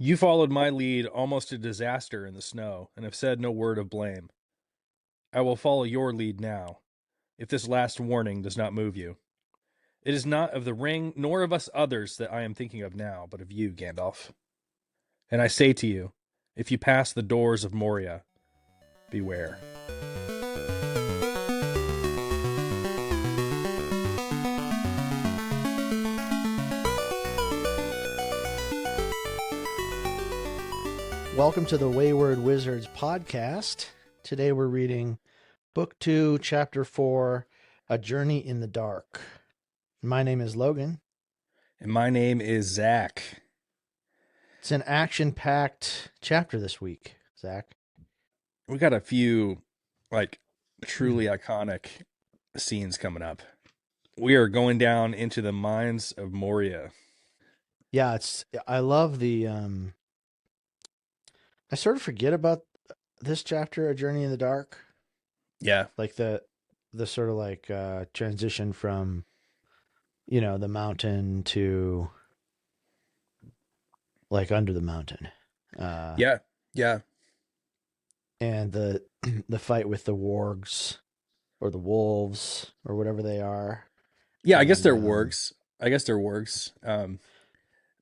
You followed my lead almost to disaster in the snow and have said no word of blame. I will follow your lead now, if this last warning does not move you. It is not of the ring nor of us others that I am thinking of now, but of you, Gandalf. And I say to you, if you pass the doors of Moria, beware. Welcome to the Wayward Wizards podcast. Today we're reading Book 2, Chapter 4, A Journey in the Dark. My name is Logan. And my name is Zach. It's an action-packed chapter this week, Zach. We got a few, truly iconic scenes coming up. We are going down into the mines of Moria. Yeah, I love the... I sort of forget about this chapter, A Journey in the Dark. Yeah. Like the sort of like transition from, the mountain to like under the mountain. Yeah. And the fight with the wargs or the wolves or whatever they are. Yeah, I guess they're wargs.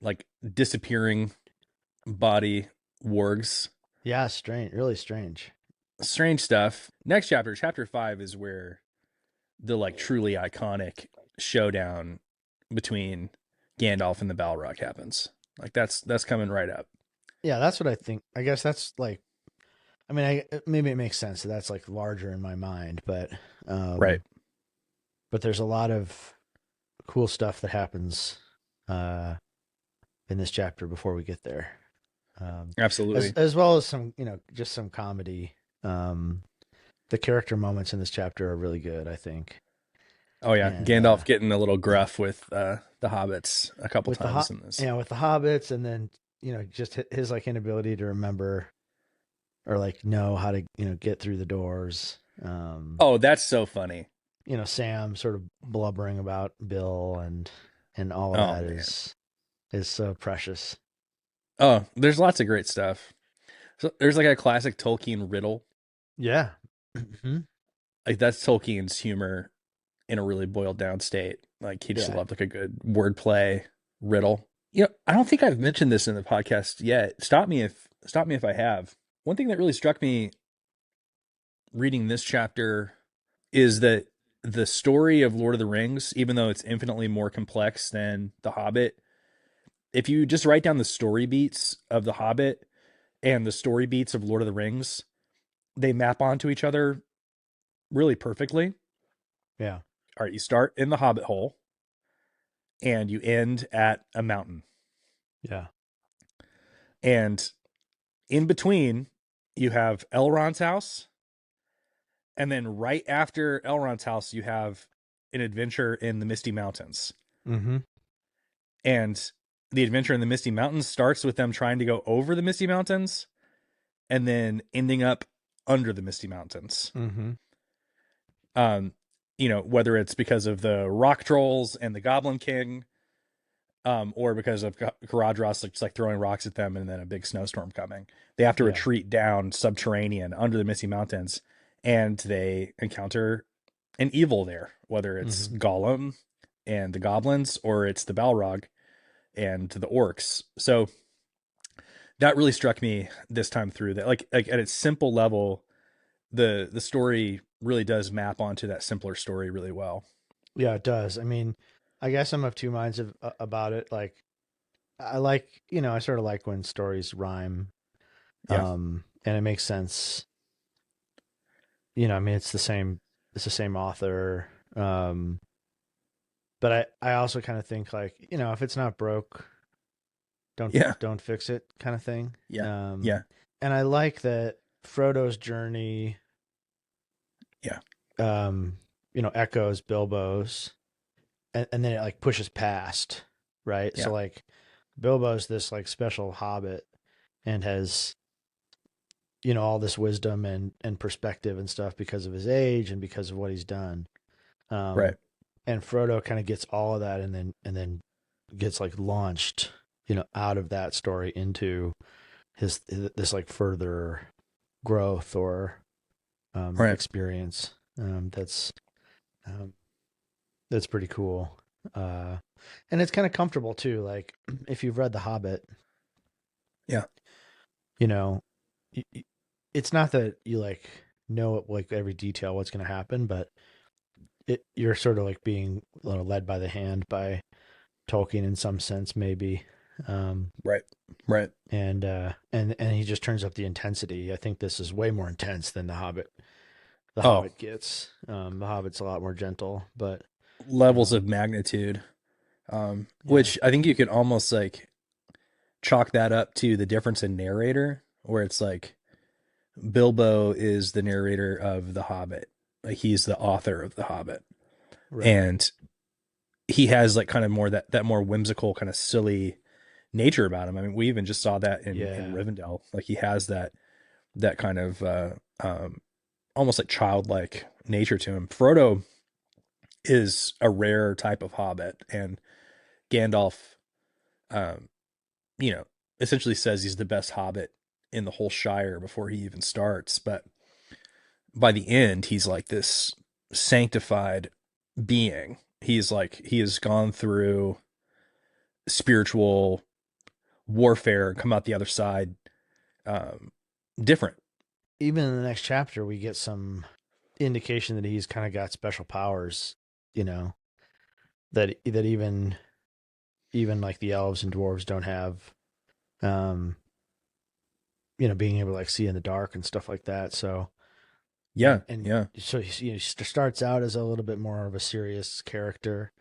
Like disappearing body wargs. Yeah, strange. Really strange. Strange stuff. Next chapter, chapter 5, is where the truly iconic showdown between Gandalf and the Balrog happens. That's coming right up. Yeah, that's what I think. I guess that's like, maybe it makes sense that that's like larger in my mind, but right. But there's a lot of cool stuff that happens in this chapter before we get there. Absolutely. As well as some, just some comedy. The character moments in this chapter are really good, I think. Oh yeah, and, Gandalf getting a little gruff with the hobbits a couple times in this. Yeah, with the hobbits, and then just his inability to remember or know how to get through the doors. Oh, that's so funny. Sam sort of blubbering about Bill and all of that is so precious. Oh, there's lots of great stuff. So there's a classic Tolkien riddle. Yeah. Mm-hmm. That's Tolkien's humor in a really boiled down state. He just loved a good wordplay riddle. I don't think I've mentioned this in the podcast yet. Stop me if I have. One thing that really struck me reading this chapter is that the story of Lord of the Rings, even though it's infinitely more complex than The Hobbit, if you just write down the story beats of The Hobbit and the story beats of Lord of the Rings, they map onto each other really perfectly. Yeah. All right, you start in the Hobbit hole and you end at a mountain. Yeah. And in between, you have Elrond's house. And then right after Elrond's house, you have an adventure in the Misty Mountains. Mm-hmm. And the adventure in the Misty Mountains starts with them trying to go over the Misty Mountains and then ending up under the Misty Mountains. Mm-hmm. Whether it's because of the rock trolls and the Goblin King, or because of Caradhras just throwing rocks at them and then a big snowstorm coming. They have to retreat down subterranean under the Misty Mountains, and they encounter an evil there, whether it's Gollum and the goblins or it's the Balrog and the orcs. So that really struck me this time through, that at its simple level, the story really does map onto that simpler story really well. Yeah, it does. I guess I'm of two minds about it. I sort of like when stories rhyme. Yeah. And it makes sense. It's the same author. But I also kind of think if it's not broke, don't fix it kind of thing. Yeah. And I like that Frodo's journey, echoes Bilbo's, and then it pushes past, right? Yeah. So Bilbo's this special hobbit and has, all this wisdom and perspective and stuff because of his age and because of what he's done. Right. And Frodo kind of gets all of that and then gets launched out of that story into his this like further growth or Right. experience. Um, that's pretty cool. Uh, and it's kind of comfortable too. Like if you've read The Hobbit, Yeah. you know, it's not that you like know like every detail what's going to happen, but you're sort of like being led by the hand by Tolkien in some sense, maybe. Um, Right. Right. and he just turns up the intensity. I think this is way more intense than The Hobbit. The Oh, Hobbit gets. The Hobbit's a lot more gentle, but levels of um, magnitude. yeah, Which I think you could almost like chalk that up to the difference in narrator, where it's like Bilbo is the narrator of The Hobbit. Like he's the author of The Hobbit. right, And he has like kind of more that more whimsical, kind of silly nature about him. I mean, we even just saw that in yeah, Rivendell. Like he has that kind of almost like childlike nature to him. Frodo is a rare type of hobbit, and Gandalf, um, you know, essentially says he's the best hobbit in the whole Shire before he even starts. But by the end, he's like this sanctified being. He's like he has gone through spiritual warfare, come out the other side um, different. even in the next chapter, we get some indication that he's kind of got special powers. You know that even like the elves and dwarves don't have. Um, being able to like see in the dark and stuff like that. So Yeah, and yeah, so he starts out as a little bit more of a serious character,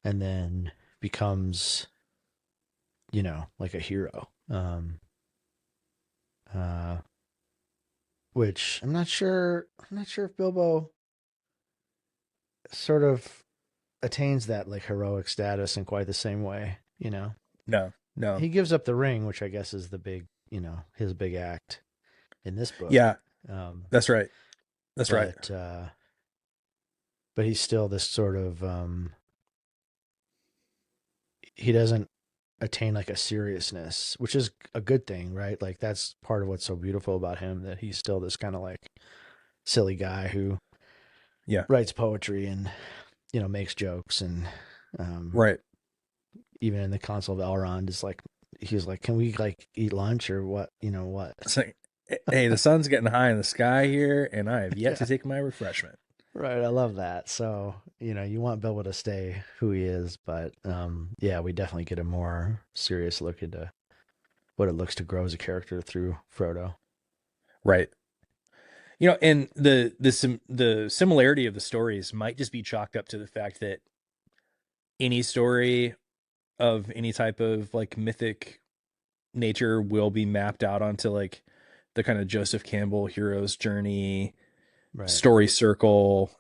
and then becomes like a hero. Uh, which I'm not sure. I'm not sure if Bilbo sort of attains that like heroic status in quite the same way. no, no, He gives up the ring, which I guess is the big, his big act in this book. yeah, Um, that's right, that's right, but but he's still this sort of he doesn't attain like a seriousness, which is a good thing, right? Like that's part of what's so beautiful about him, that he's still this kind of like silly guy who yeah, writes poetry and makes jokes and um, right. even in the Council of Elrond is like he's like, can we like eat lunch or what? What? It's like, hey, the sun's getting high in the sky here, and I have yet Yeah, to take my refreshment. right. I love that. So you want Bilbo to stay who he is, but yeah, we definitely get a more serious look into what it looks to grow as a character through Frodo. Right. And the similarity of the stories might just be chalked up to the fact that any story of any type of like mythic nature will be mapped out onto like the kind of Joseph Campbell hero's journey Right. story circle.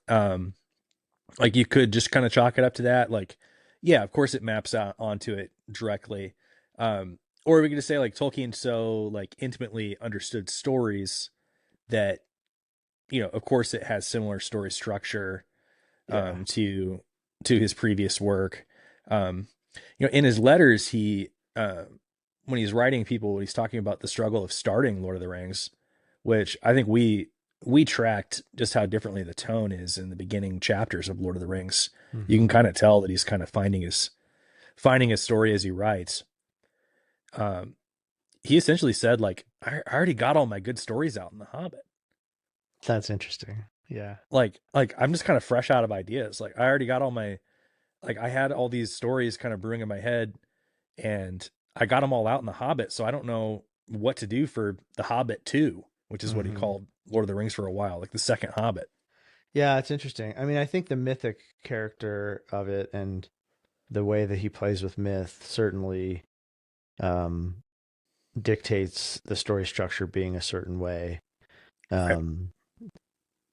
Like you could just kind of chalk it up to that. Like, yeah, of course it maps out onto it directly. Or we could just say like Tolkien so like intimately understood stories that, of course it has similar story structure Yeah. to his previous work. Um, in his letters, he when he's writing people, he's talking about the struggle of starting Lord of the Rings, which I think we tracked just how differently the tone is in the beginning chapters of Lord of the Rings. You Mm-hmm. can kind of tell that he's kind of finding his story as he writes. Um, he essentially said like, I already got all my good stories out in The Hobbit. That's interesting. Yeah. Like I'm just kind of fresh out of ideas. Like I already got all my like I had all these stories kind of brewing in my head, and I got them all out in The Hobbit, so I don't know what to do for The Hobbit 2, which is what he Mm-hmm. called Lord of the Rings for a while, like the second Hobbit. Yeah, it's interesting. I mean, I think the mythic character of it and the way that he plays with myth certainly um, dictates the story structure being a certain way. Right. Um,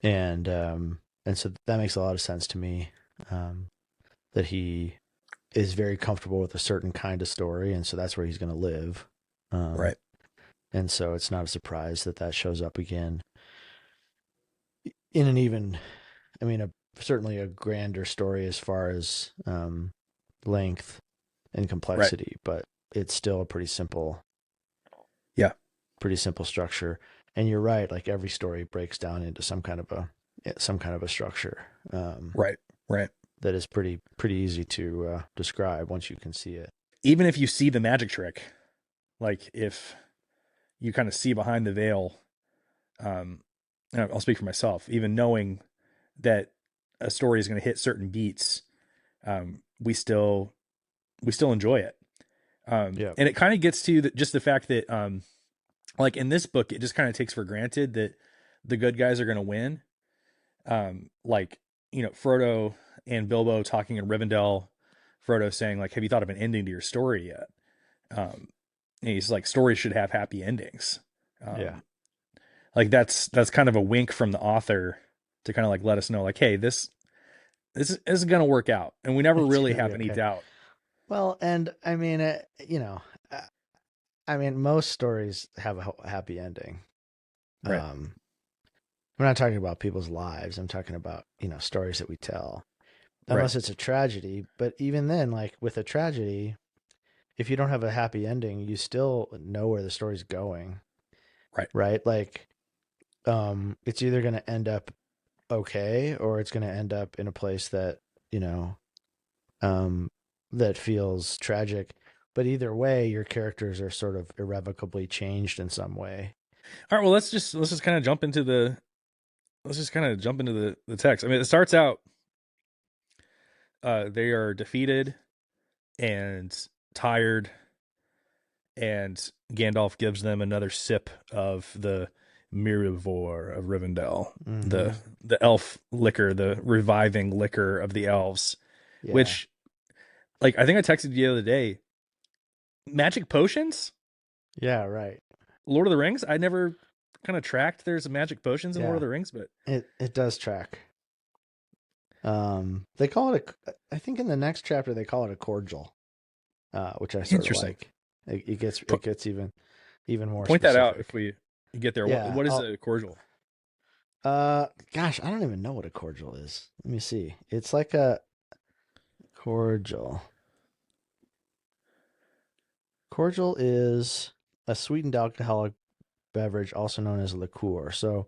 and so that makes a lot of sense to me. Um, that he is very comfortable with a certain kind of story, and so that's where he's going to live. Um, Right. and so it's not a surprise that that shows up again in an even, I mean, certainly a grander story as far as length and Right. complexity, but it's still a Yeah. pretty simple structure. And you're right, like every story breaks down into some kind of a structure. Right. Right. That is pretty easy to describe once you can see it. Even if you see the magic trick, like if you kind of see behind the veil, and I'll speak for myself, even knowing that a story is going to hit certain beats, we still enjoy it. Yeah. And it kind of gets to just the fact that, like in this book, it just kind of takes for granted that the good guys are going to win. Like, Frodo and Bilbo talking in Rivendell, Frodo saying like, have you thought of an ending to your story yet? And he's like, stories should have happy endings. Yeah. Like that's kind of a wink from the author to kind of like let us know like, hey, this is going to work out. And we never It's really gonna be have any okay. doubt. Well, and I mean, uh, I mean, most stories have a happy ending. Right. I'm not talking about people's lives. I'm talking about, stories that we tell, Right. unless it's a tragedy. But even then, like with a tragedy, if you don't have a happy ending, you still know where the story's going, Right. right? Like, it's either going to end up okay, or it's going to end up in a place that, you know, um, that feels tragic. But either way, your characters are sort of irrevocably changed in some way. All right. Well, let's just kind of jump into the text. I mean, it starts out, they are defeated and tired, and Gandalf gives them another sip of the Mirivor of Rivendell, Mm-hmm. the elf liquor, the reviving liquor of the elves, Yeah. which, like, I think I texted you the other day, magic potions, Yeah. Right. Lord of the Rings. I never kind of tracked there's magic potions in Lord of Yeah. the Rings, but It does track. They call it I think in the next chapter they call it a cordial, which I sort of interesting. like. It gets even more Point that out if specific. we get there. Yeah. What is a cordial? Gosh, I don't even know what a cordial is. Let me see. It's like a cordial. Cordial is a sweetened alcoholic beverage, also known as liqueur. So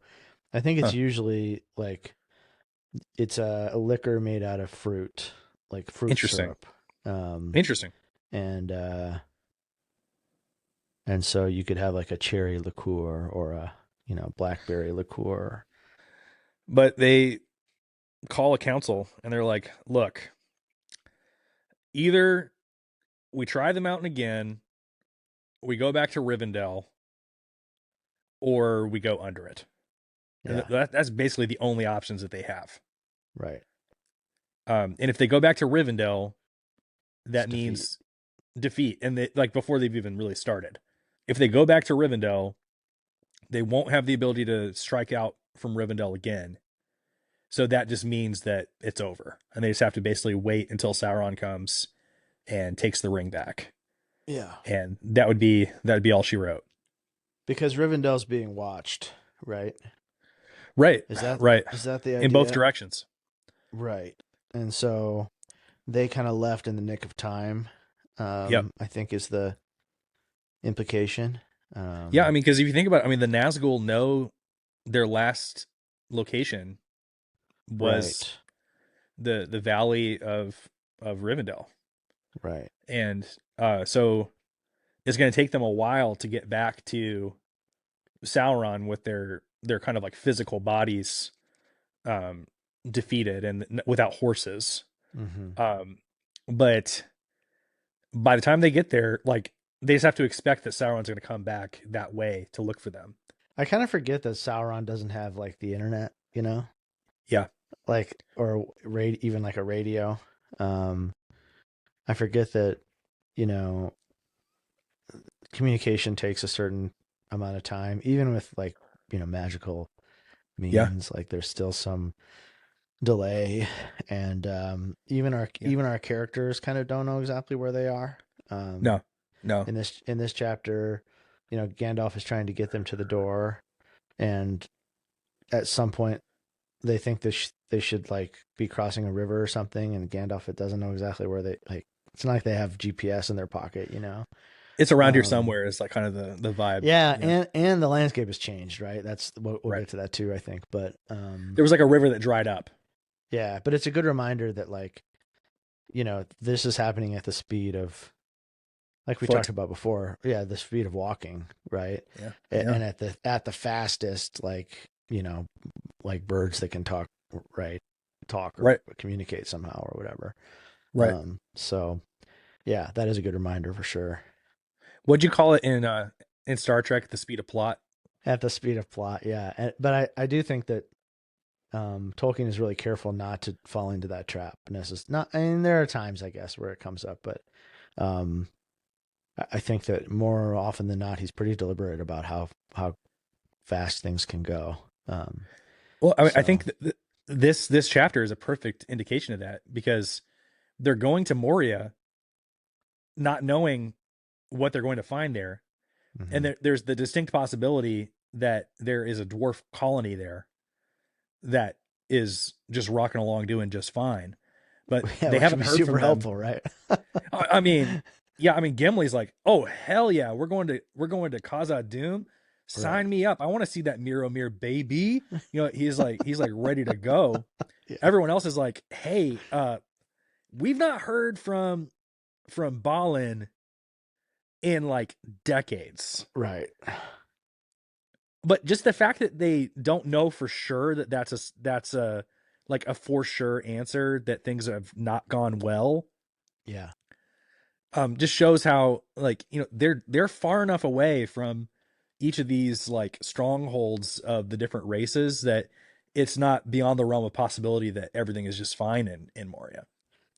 I think it's Huh. usually like it's a liquor made out of fruit, like fruit Interesting. syrup. Um, Interesting. and and so you could have like a cherry liqueur or a blackberry liqueur. But they call a council and they're like, look, either we try the mountain again, we go back to Rivendell, or we go under it. And Yeah, that's basically the only options that they have. right. And if they go back to Rivendell, It's that defeat. means defeat. And they, like, before they've even really started. If they go back to Rivendell, they won't have the ability to strike out from Rivendell again. So that just means that it's over. And they just have to basically wait until Sauron comes and takes the ring back. Yeah, And that would be all she wrote. because Rivendell's being watched, right? Right. Is that Right. is that the In both idea? directions. Right. And so they kind of left in the nick of time. Yep. I think is the implication. Yeah, I mean, because if you think about it, I mean, the Nazgul know their last location was Right. the valley of Rivendell, Right. and so it's going to take them a while to get back to Sauron with their kind of like physical bodies, um, defeated and without horses. Mm-hmm. Um, but by the time they get there, like they just have to expect that Sauron's going to come back that way to look for them. I kind of forget that Sauron doesn't have like the internet, Yeah, like or even like a radio. Um, I forget that you know communication takes a certain amount of time, even with like magical yeah, means. Like there's still some delay, and even our yeah. even our characters kind of don't know exactly where they are. Um, No, no. in this chapter, Gandalf is trying to get them to the door, and at some point they think they should like be crossing a river or something, and Gandalf it doesn't know exactly where they like It's not like they have GPS in their pocket, you know. It's around here somewhere. Is like kind of the vibe. Yeah, Yeah. and the landscape has changed, right? That's we'll Right. get to that too, I think. But There was like a river that dried up. yeah, but it's a good reminder that like, you know, this is happening at the speed of, like we talked Foot. about before. Yeah, the speed of walking, right? Yeah. Yeah. And at the fastest, like, you know, like birds that can talk, right? Talk or Right. communicate somehow or whatever. Right. So yeah, that is a good reminder for sure. What'd you call it in Star Trek? The speed of plot. At the speed of plot, yeah. But I do think that Tolkien is really careful not to fall into that trap. Not, I mean, there are times, I guess, where it comes up, but um, I think that more often than not, he's pretty deliberate about how fast things can go. Well, I mean, I So think this chapter is a perfect indication of that because they're going to Moria, not knowing what they're going to find there, and mhm. there's the distinct possibility that there is a dwarf colony there that is just rocking along doing just fine, but Yeah, they which would haven't be heard super from them. helpful, right? I mean, yeah, I mean, Gimli's like, oh hell yeah, we're going to Khazad Doom. Right. Sign me up. I want to see that Mirror baby. You know, he's like ready to go. Yeah. Everyone else is like, hey, we've not heard from Balin in like decades. Right. But just the fact that they don't know for sure that that's a like a for sure answer that things have not gone well, Yeah. just shows how, like, you know, they're far enough away from each of these like strongholds of the different races that it's not beyond the realm of possibility that everything is just fine in Moria.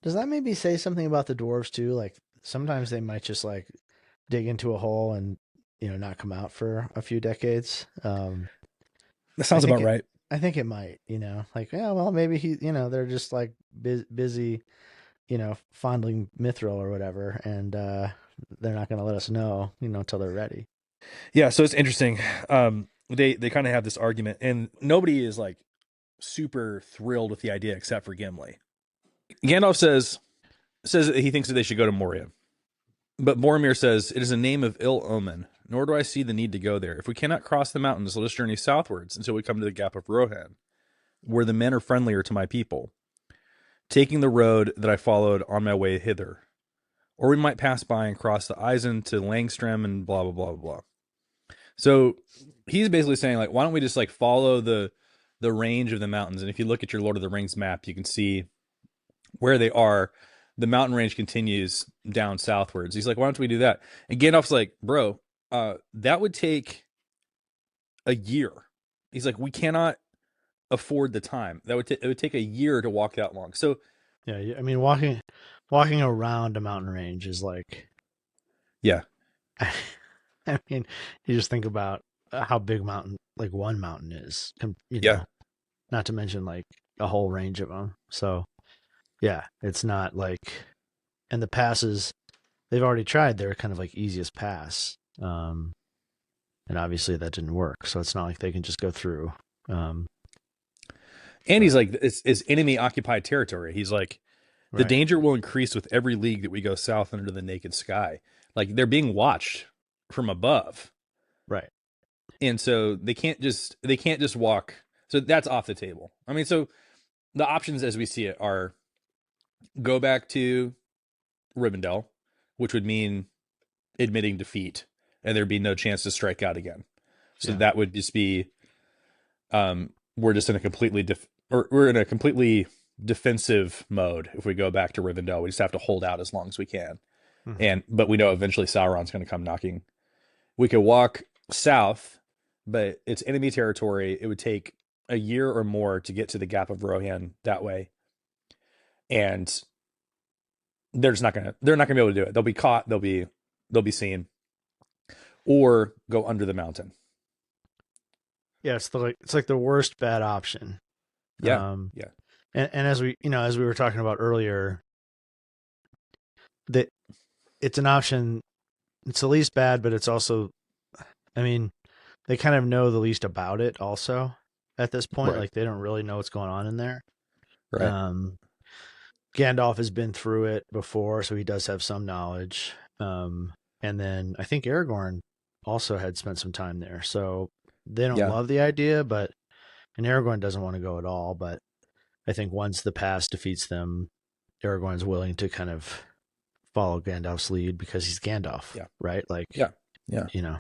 Does that maybe say something about the dwarves too? Like sometimes they might just like dig into a hole and, you know, not come out for a few decades. That I sounds think about it. right. I think it might. You know, like yeah, well maybe he. You know, they're just like busy. You know, fondling Mithril or whatever, and they're not going to let us know. You know, until they're ready. Yeah, so it's interesting. They kind of have this argument, and nobody is like super thrilled with the idea except for Gimli. Gandalf says that he thinks that they should go to Moria. But Boromir says, it is a name of ill omen, nor do I see the need to go there. If we cannot cross the mountains, let us journey southwards until we come to the Gap of Rohan, where the men are friendlier to my people, taking the road that I followed on my way hither. Or we might pass by and cross the Isen to Langstrom and blah, blah, blah, blah. So he's basically saying, like, why don't we just like follow the range of the mountains? And if you look at your Lord of the Rings map, you can see where they are. The mountain range continues down southwards. He's like, why don't we do that? And Gandalf's like, bro, that would take a year. He's like, we cannot afford the time. It would take a year to walk that long. So Yeah, I mean, walking around a mountain range is like, yeah, I mean, you just think about how big like one mountain is, you yeah, know, not to mention like a whole range of them. So yeah, it's not like, and the passes they've already tried, they're kind of like easiest pass. And obviously that didn't work. So it's not like they can just go through. Um, and he's but like, it's enemy occupied territory. He's like, the right, danger will increase with every league that we go south under the naked sky. Like they're being watched from above, right. and so they can't just walk. So that's off the table. I mean, so the options as we see it are go back to Rivendell, which would mean admitting defeat, and there'd be no chance to strike out again. So Yeah. that would just be we're just in a completely defensive mode if we go back to Rivendell. We just have to hold out as long as we can, Hmm. but we know eventually Sauron's going to come knocking. We could walk south, but it's enemy territory. It would take a year or more to get to the Gap of Rohan that way, and they're not gonna be able to do it. They'll be caught. They'll be seen, or go under the mountain. Yeah. It's like the worst bad option. Yeah, Um, yeah, and as we, you know, as we were talking about earlier, that it's an option. It's the least bad, but it's also, I mean, they kind of know the least about it also at this point. right, Like they don't really know what's going on in there. right. Um, Gandalf has been through it before, so he does have some knowledge. And then I think Aragorn also had spent some time there, so they don't Yeah. love the idea, but and Aragorn doesn't want to go at all. But I think once the past defeats them, Aragorn's willing to kind of follow Gandalf's lead because he's Gandalf, Yeah. right? Like, Yeah. Yeah. you know,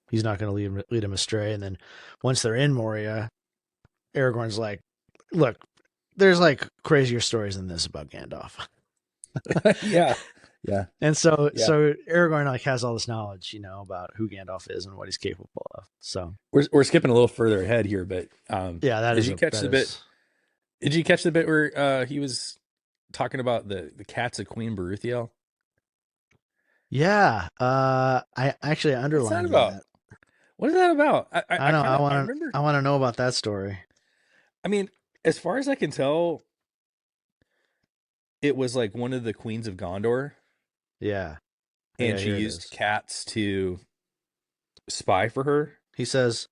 he's not going to lead him astray. And then once they're in Moria, Aragorn's like, look, there's like crazier stories than this about Gandalf. Yeah. Yeah. And so Yeah. so Aragorn like has all this knowledge, about who Gandalf is and what he's capable of. So We're skipping a little further ahead here, but yeah, did you catch the bit? Did you catch the bit where he was talking about the cats of Queen Beruthiel? Yeah. I actually What's that underlined about? that. What is that about? I I know. kind of I remember. I want to know about that story. I mean, as far as I can tell, it was like one of the queens of Gondor, Yeah. and Yeah, she here it used is. cats to spy for her. He says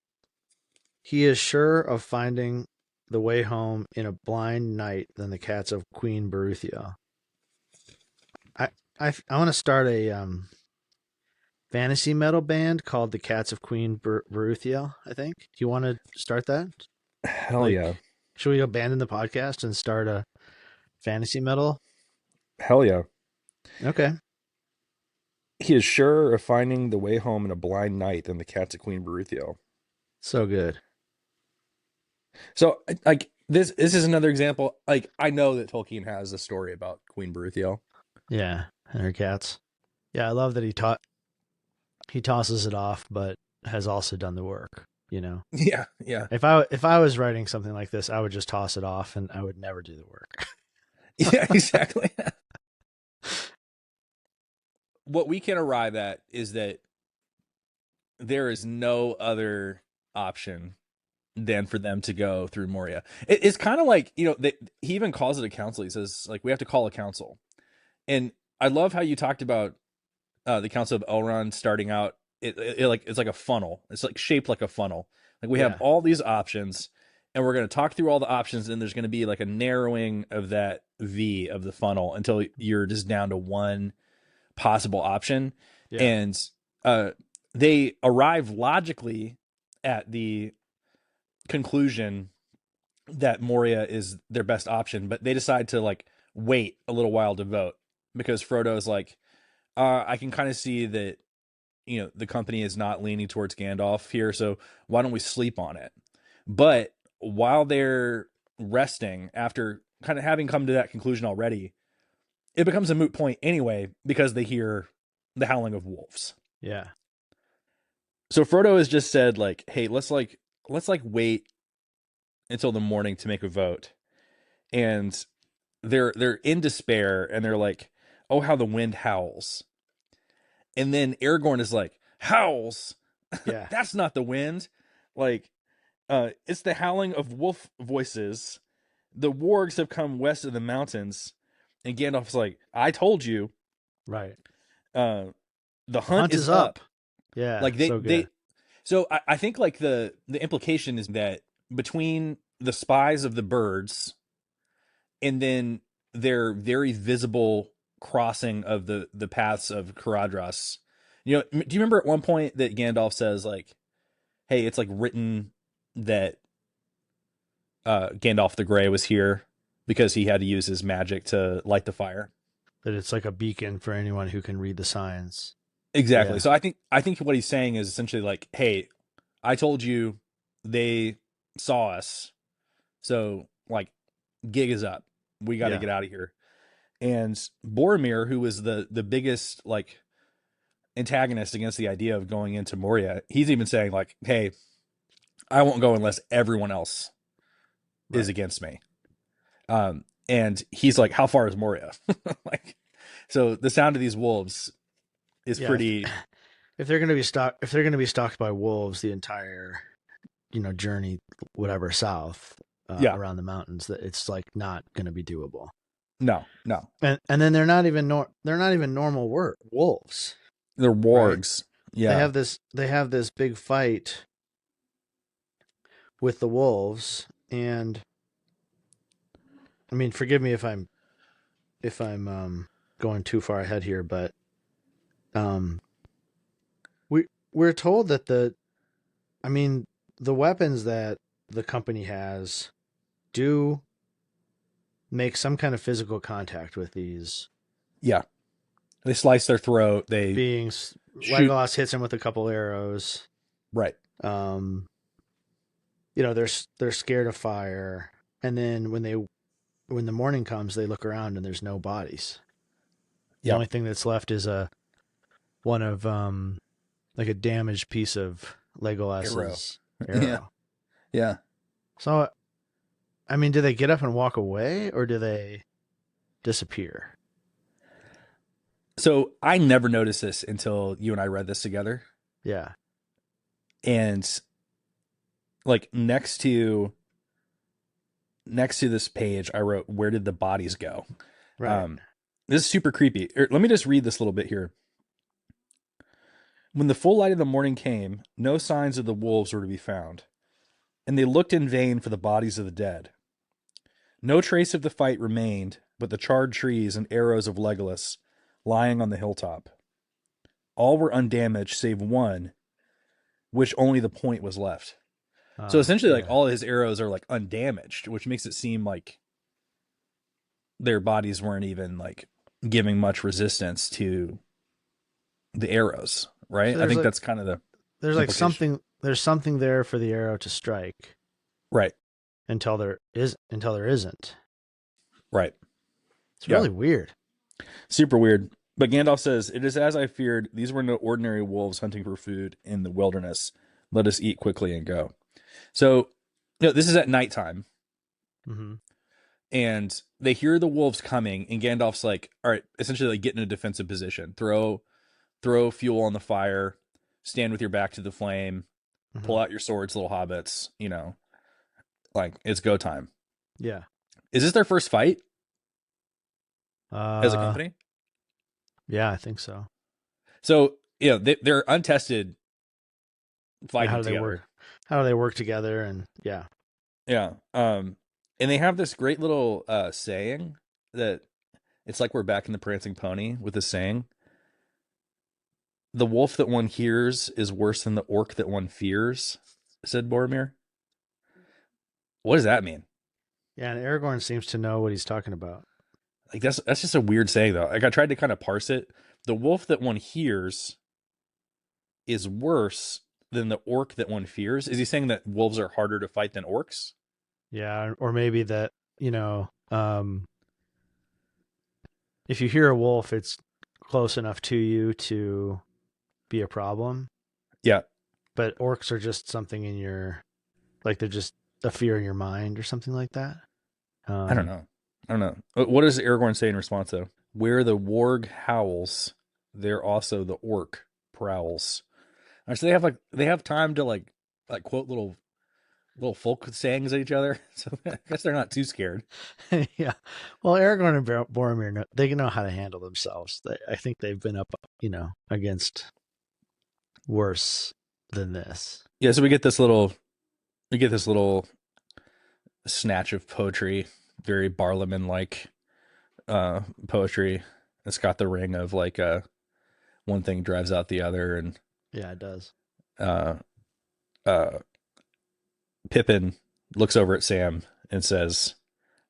he is sure of finding the way home in a blind night than the cats of Queen Beruthiel. I want to start a fantasy metal band called the Cats of Queen Beruthiel, I think. Do you want to start that? Hell Like, yeah. should we abandon the podcast and start a fantasy metal? Hell yeah. Okay. He is sure of finding the way home in a blind night than the cats of Queen Beruthiel. So good. So, like this is another example. Like I know that Tolkien has a story about Queen Beruthiel. Yeah. And her cats. Yeah, I love that he tosses it off, but has also done the work, Yeah, yeah, If I was writing something like this, I would just toss it off and I would never do the work. yeah, exactly. What we can arrive at is that there is no other option than for them to go through Moria. It's kind of like he even calls it a council. He says like we have to call a council, and I love how you talked about the Council of Elrond starting out. It's like a funnel. It's like shaped like a funnel. Like we have Yeah. all these options, and we're going to talk through all the options, and there's going to be like a narrowing of that V of the funnel until you're just down to one possible option. Yeah. And they arrive logically at the conclusion that Moria is their best option, but they decide to like wait a little while to vote because Frodo is like, I can kind of see that the company is not leaning towards Gandalf here, so why don't we sleep on it? But while they're resting after kind of having come to that conclusion already, it becomes a moot point anyway because they hear the howling of wolves. Yeah. So Frodo has just said like, "Hey, let's wait until the morning to make a vote." And they're in despair and they're like, "Oh, how the wind howls." And then Aragorn is like, "Howls? Yeah. That's not the wind. Like, it's the howling of wolf voices. The wargs have come west of the mountains." And Gandalf's like, "I told you. Right. The The hunt hunt is is up." up. Yeah. Like So good. so I think like the implication is that between the spies of the birds and then their very visible crossing of the paths of Caradhras. Do you remember at one point that Gandalf says like, "Hey, it's like written that Gandalf the Grey was here because he had to use his magic to light the fire." That it's like a beacon for anyone who can read the signs. Exactly. Yeah. So I think what he's saying is essentially like, "Hey, I told you they saw us. So like gig is up. We got to Yeah. get out of here." And Boromir, who was the biggest like antagonist against the idea of going into Moria, he's even saying like, "Hey, I won't go unless everyone else is Right. against me." And he's like, "How far is Moria?" Like, so the sound of these wolves is Yeah. pretty. If they're going to be stalked by wolves the entire, journey, whatever, south, Yeah. around the mountains, that it's like not going to be doable. No, no. And then they're not even normal wolves. They're Right? wargs. Yeah. They have this big fight with the wolves, and I mean, forgive me if I'm if I'm going too far ahead here, but um, we're told that I mean, the weapons that the company has do make some kind of physical contact with these Yeah, they slice their throat. They beings. shoot. Legolas hits him with a couple arrows. Right. Um, they're scared of fire, and then when the morning comes, they look around and there's no bodies. The Yeah. only thing that's left is a one of like a damaged piece of Arrow. Legolas's Yeah. arrow. Yeah. So, I mean, do they get up and walk away, or do they disappear? So I never noticed this until you and I read this together. Yeah. And like next to this page, I wrote, "Where did the bodies go?" Right. Um, this is super creepy. Let me just read this little bit here. When the full light of the morning came, no signs of the wolves were to be found, and they looked in vain for the bodies of the dead. No trace of the fight remained but the charred trees and arrows of Legolas lying on the hilltop. All were undamaged save one, which only the point was left. So essentially, like Yeah. all his arrows are like undamaged, which makes it seem like their bodies weren't even like giving much resistance to the arrows, right? So I think that's kind of the there's like implication. there's something there for the arrow to strike Right, until there isn't. right. It's Yeah, really weird. super weird. But Gandalf says, "It is as I feared. These were no ordinary wolves hunting for food in the wilderness. Let us eat quickly and go." So, this is at nighttime, Mm-hmm. and they hear the wolves coming, and Gandalf's like, "All right, essentially, like get in a defensive position. Throw fuel on the fire. Stand with your back to the flame. Mm-hmm. Pull out your swords, little hobbits. Like it's go time." Yeah. Is this their first fight as a Uh, company? yeah, I think so. So they're untested Yeah, how fighting do they work? together. How do they work together? And yeah. Yeah. And they have this great little saying that it's like we're back in the Prancing Pony with the saying, "The wolf that one hears is worse than the orc that one fears," said Boromir. What does that mean? Yeah, and Aragorn seems to know what he's talking about. Like that's just a weird saying though. Like I tried to kind of parse it. The wolf that one hears is worse than the orc that one fears. Is he saying that wolves are harder to fight than orcs? Yeah, or maybe that, if you hear a wolf, it's close enough to you to be a problem. Yeah. But orcs are just something like they're just a fear in your mind or something like that. I don't Um, know. I don't know. What does Aragorn say in response though? Where the warg howls, there also the orc prowls. So they have time to like quote little folk sayings at each other. So I guess they're not too scared. yeah. Well, Aragorn and Boromir, they know how to handle themselves. I think they've been up, against worse than this. Yeah, so we get this little snatch of poetry, very Barlaman like poetry. It's got the ring of like one thing drives out the other, and Yeah, it does. uh uh Pippin looks over at Sam and says,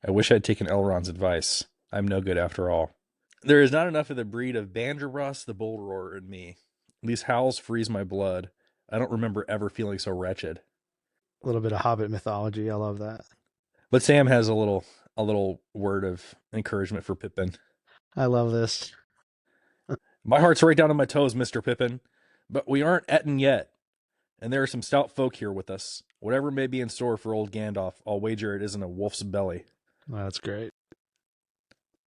"I wish I'd taken Elrond's advice. I'm no good after all. There is not enough of the breed of Banderas the Bull Roarer in me. These howls freeze my blood. I don't remember ever feeling so wretched." A little bit of Hobbit mythology. I love that. But Sam has a little word of encouragement for Pippin. I love this. "My heart's right down to my toes, Mr. Pippin. But we aren't Etten yet, and there are some stout folk here with us. Whatever may be in store for old Gandalf, I'll wager it isn't a wolf's belly." Oh, that's great.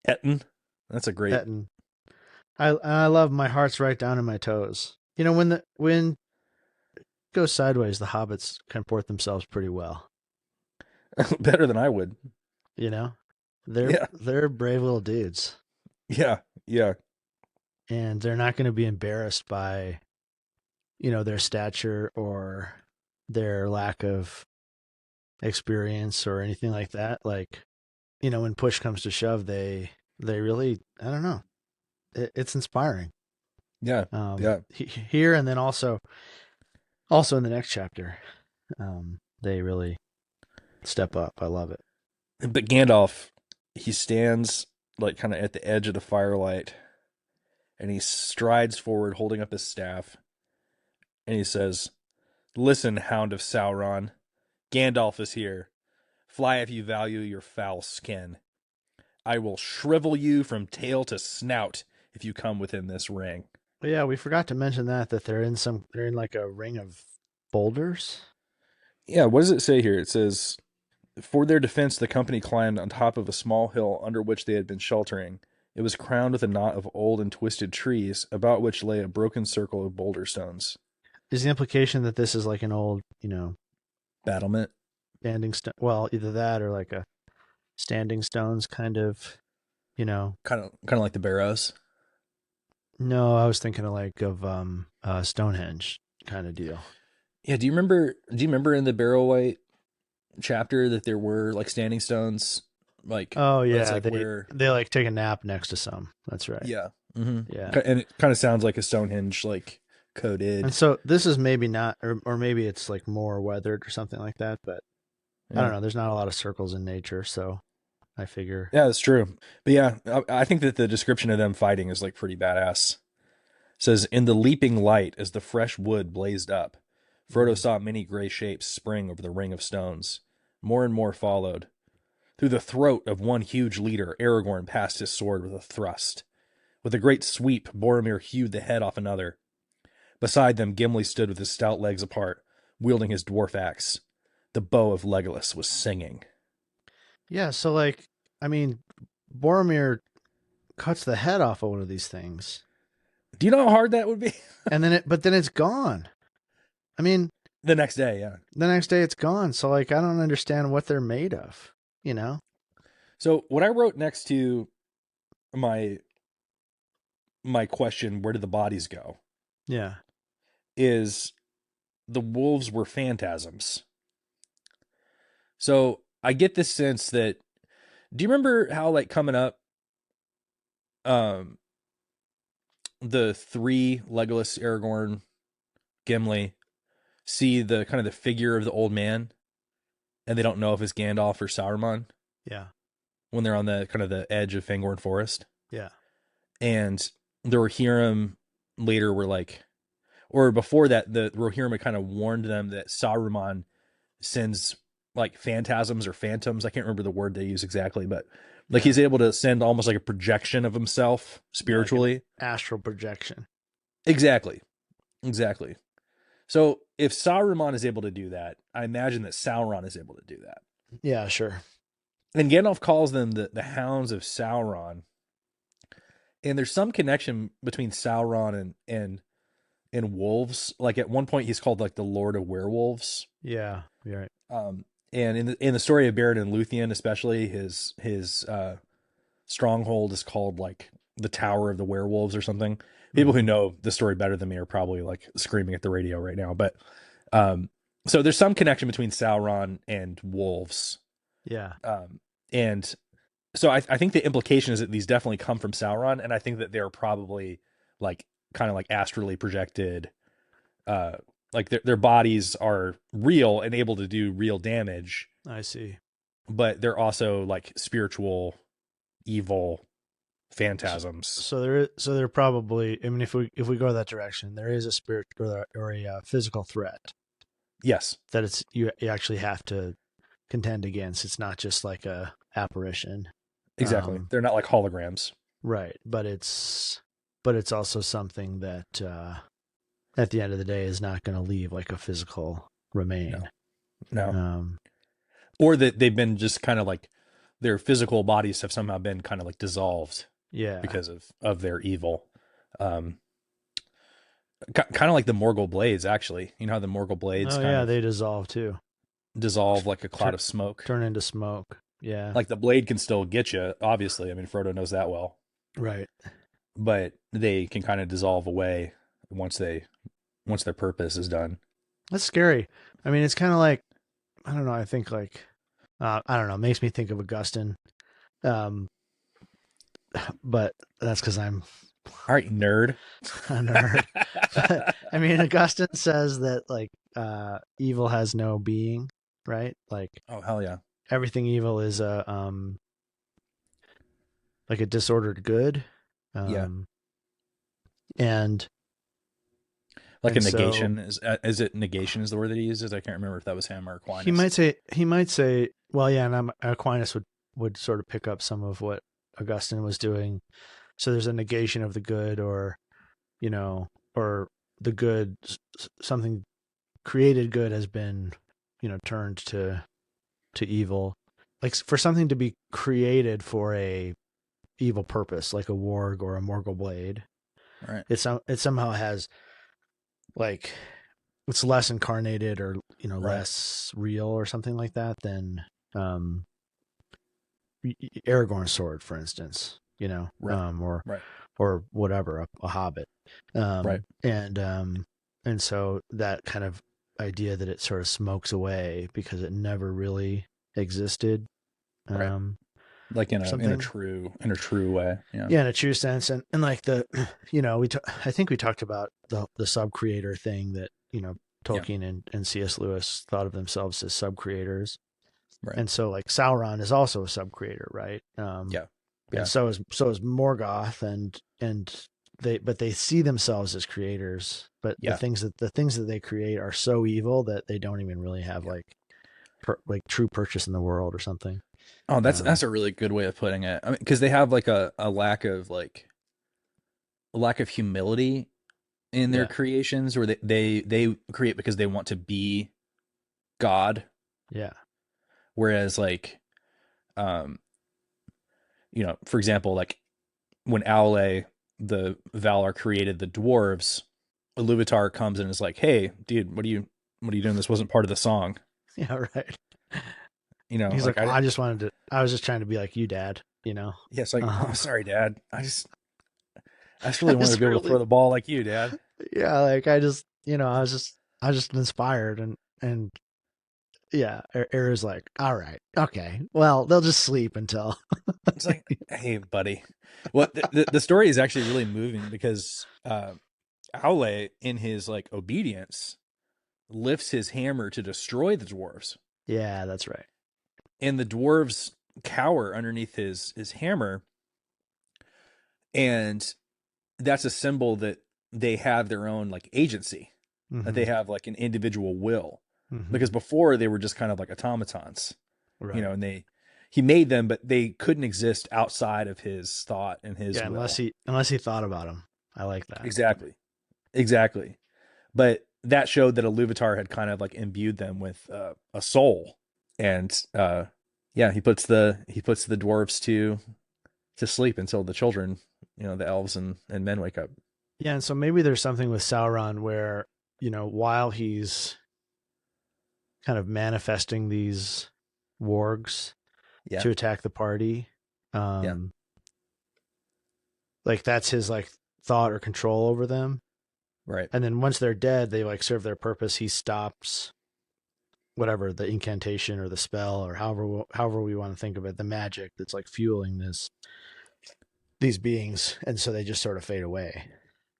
Etten? That's a great. Etten. I love my heart's right down in my toes. When it goes sideways, the hobbits comport themselves pretty well. Better than I would. You know, they're Yeah. they're brave little dudes, Yeah. Yeah. and they're not going to be embarrassed by their stature or their lack of experience or anything like that. Like when push comes to shove, they really, I don't know. It's inspiring. Yeah, yeah. Here and then also in the next chapter, they really step up. I love it. But Gandalf, he stands like kind of at the edge of the firelight, and he strides forward, holding up his staff, and he says, "Listen, Hound of Sauron, Gandalf is here. Fly if you value your foul skin. I will shrivel you from tail to snout if you come within this ring." But yeah, we forgot to mention that they're in like a ring of boulders. Yeah, what does it say here? It says, "For their defense, the company climbed on top of a small hill under which they had been sheltering. It was crowned with a knot of old and twisted trees, about which lay a broken circle of boulder stones." Is the implication that this is like an old, Battlement. standing stone? Well, either that or like a standing stones kind of, you know. Kind of like the Barrows. No, I was thinking of Stonehenge kind of deal. Yeah, do you remember in the Barrow chapter that there were like standing stones? Like Oh that's yeah, like they where they like take a nap next to some. That's right. yeah. Yeah. And it kind of sounds like a Stonehenge like And coded. so this is maybe not, or maybe it's like more weathered or something like that. But I don't Yeah. know. There's not a lot of circles in nature, so I figure. Yeah, that's true. But yeah, I think that the description of them fighting is like pretty badass. It says, "In the leaping light as the fresh wood blazed up, Frodo Mm. saw many gray shapes spring over the ring of stones. More and more followed. Through the throat of one huge leader, Aragorn passed his sword with a thrust. With a great sweep, Boromir hewed the head off another. Beside them, Gimli stood with his stout legs apart, wielding his dwarf axe. The bow of Legolas was singing." Yeah. So like, I mean, Boromir cuts the head off of one of these things, Do you know how hard that would be? and but then it's gone. I mean, The next day, yeah. the next day it's gone. So like, I don't understand what they're made of. You know? So what I wrote next to my my question, where did the bodies go, Yeah. is the wolves were phantasms. So I get this sense that, do you remember how like coming up, um the three, Legolas, Aragorn, Gimli, see the kind of the figure of the old man, and they don't know if it's Gandalf or Sauron Yeah. when they're on the kind of the edge of Fangorn Forest, Yeah. and the Rohirrim later were like, or before that, the Rohirrim had kind of warned them that Saruman sends like phantasms or phantoms. I can't remember the word they use exactly, but like Yeah. he's able to send almost like a projection of himself Yeah, like an spiritually. astral projection. Exactly. Exactly. So if Saruman is able to do that, I imagine that Sauron is able to do that. Yeah, sure. And Gandalf calls them the Hounds of Sauron. And there's some connection between Sauron and wolves. Like at one point he's called like the Lord of Werewolves. Yeah, you're right. And in the story of Barad and Luthien, especially his stronghold is called like the Tower of the Werewolves or something. People who Mhm. know the story better than me are probably like screaming at the radio right now. But so there's some connection between Sauron and wolves. Yeah. And so I think the implication is that these definitely come from Sauron, and I think that they're probably like kind of like astrally projected. Uh, like their bodies are real and able to do real damage, I see. but they're also like spiritual, evil So, phantasms. so there probably. I mean, if we go that direction, there is a spirit or a physical threat Yes, that you actually have to contend against. It's not just like a apparition. exactly. They're not like holograms. Right, but it's also something that at the end of the day is not going to leave like a physical remain. No, no. Um, Or that they've been just kind of like their physical bodies have somehow been kind of like dissolved yeah. because of their evil. Um, Kind of like the Morgul blades, actually. You know how the Morgul blades Oh kind yeah, of they dissolve too. dissolve like a cloud Turn of smoke. turn into smoke. Yeah. Like the blade can still get you, obviously. I mean, Frodo knows that well, Right. but they can kind of dissolve away once their purpose is done. That's scary. I mean, it's kind of like I don't know. I think like I don't know. It makes me think of Augustine. Um, but that's because I'm All right, nerd. a nerd. But I mean, Augustine says that like evil has no being, right? Like Oh hell yeah. everything evil is a like a disordered good, Yeah. um, and Like a so negation is it negation is the word that he uses? I can't remember if that was him or he Aquinas. might say well, yeah, and Aquinas would sort of pick up some of what Augustine was doing. So there's a negation of the good, or you know, or the good, something created good has been, turned to evil. Like for something to be created for a evil purpose, like a warg or a morgul blade, Right. it somehow has like it's less incarnated or Right. less real or something like that than um Aragorn's sword, for instance, Right. or Right. whatever, a hobbit, Right. and so that kind of idea that it sort of smokes away because it never really existed, Right. um, Like or in a something. true way. Yeah. Yeah, in a true sense, and like the, I think we talked about the sub creator thing that Yeah. Tolkien and C.S. Lewis thought of themselves as sub creators, Right. and so like Sauron is also a sub creator, right? Yeah. And Yeah. so is Morgoth, and they see themselves as creators, but Yeah. the things that they create are so evil that they don't even really have Yeah. like true purchase in the world or something. Oh, Um, that's a really good way of putting it. I mean, because they have like a lack of humility in their yeah, creations, where they create because they want to be God, yeah, whereas like um for example, like when Aule the Valar created the dwarves, Iluvatar comes and is like, "Hey, dude, what are you doing? This wasn't part of the song." yeah, right. He's Like like, well, I was just trying to be like you, Dad. yeah, it's like, "Oh, Um, sorry, Dad. I just I really wanted to was be able to really, throw the ball like you, Dad." yeah, like I was just inspired, and yeah, Era's like, all right, okay, well, they'll just sleep until. It's like, "Hey, buddy." Well, the story is actually really moving because Aule, in his like obedience, lifts his hammer to destroy the dwarves, Yeah, that's right. and the dwarves cower underneath his hammer, and that's a symbol that they have their own like agency, that Mm-hmm. they have like an individual will, Mm-hmm. because before they were just kind of like automatons, Right. and he made them, but they couldn't exist outside of his thought and his Yeah, will. unless he thought about him. I like that. Exactly. Exactly. But that showed that Iluvatar had kind of like imbued them with a soul, and yeah, he puts the dwarves to sleep until the children, the elves and men wake up. Yeah, and so maybe there's something with Sauron where, while he's kind of manifesting these wargs Yeah, to attack the party, yeah, um, like that's his like thought or control over them. right, And then once they're dead, they like serve their purpose. He stops whatever the incantation or the spell or however we want to think of it, the magic that's like fueling these beings, and so they just sort of fade away.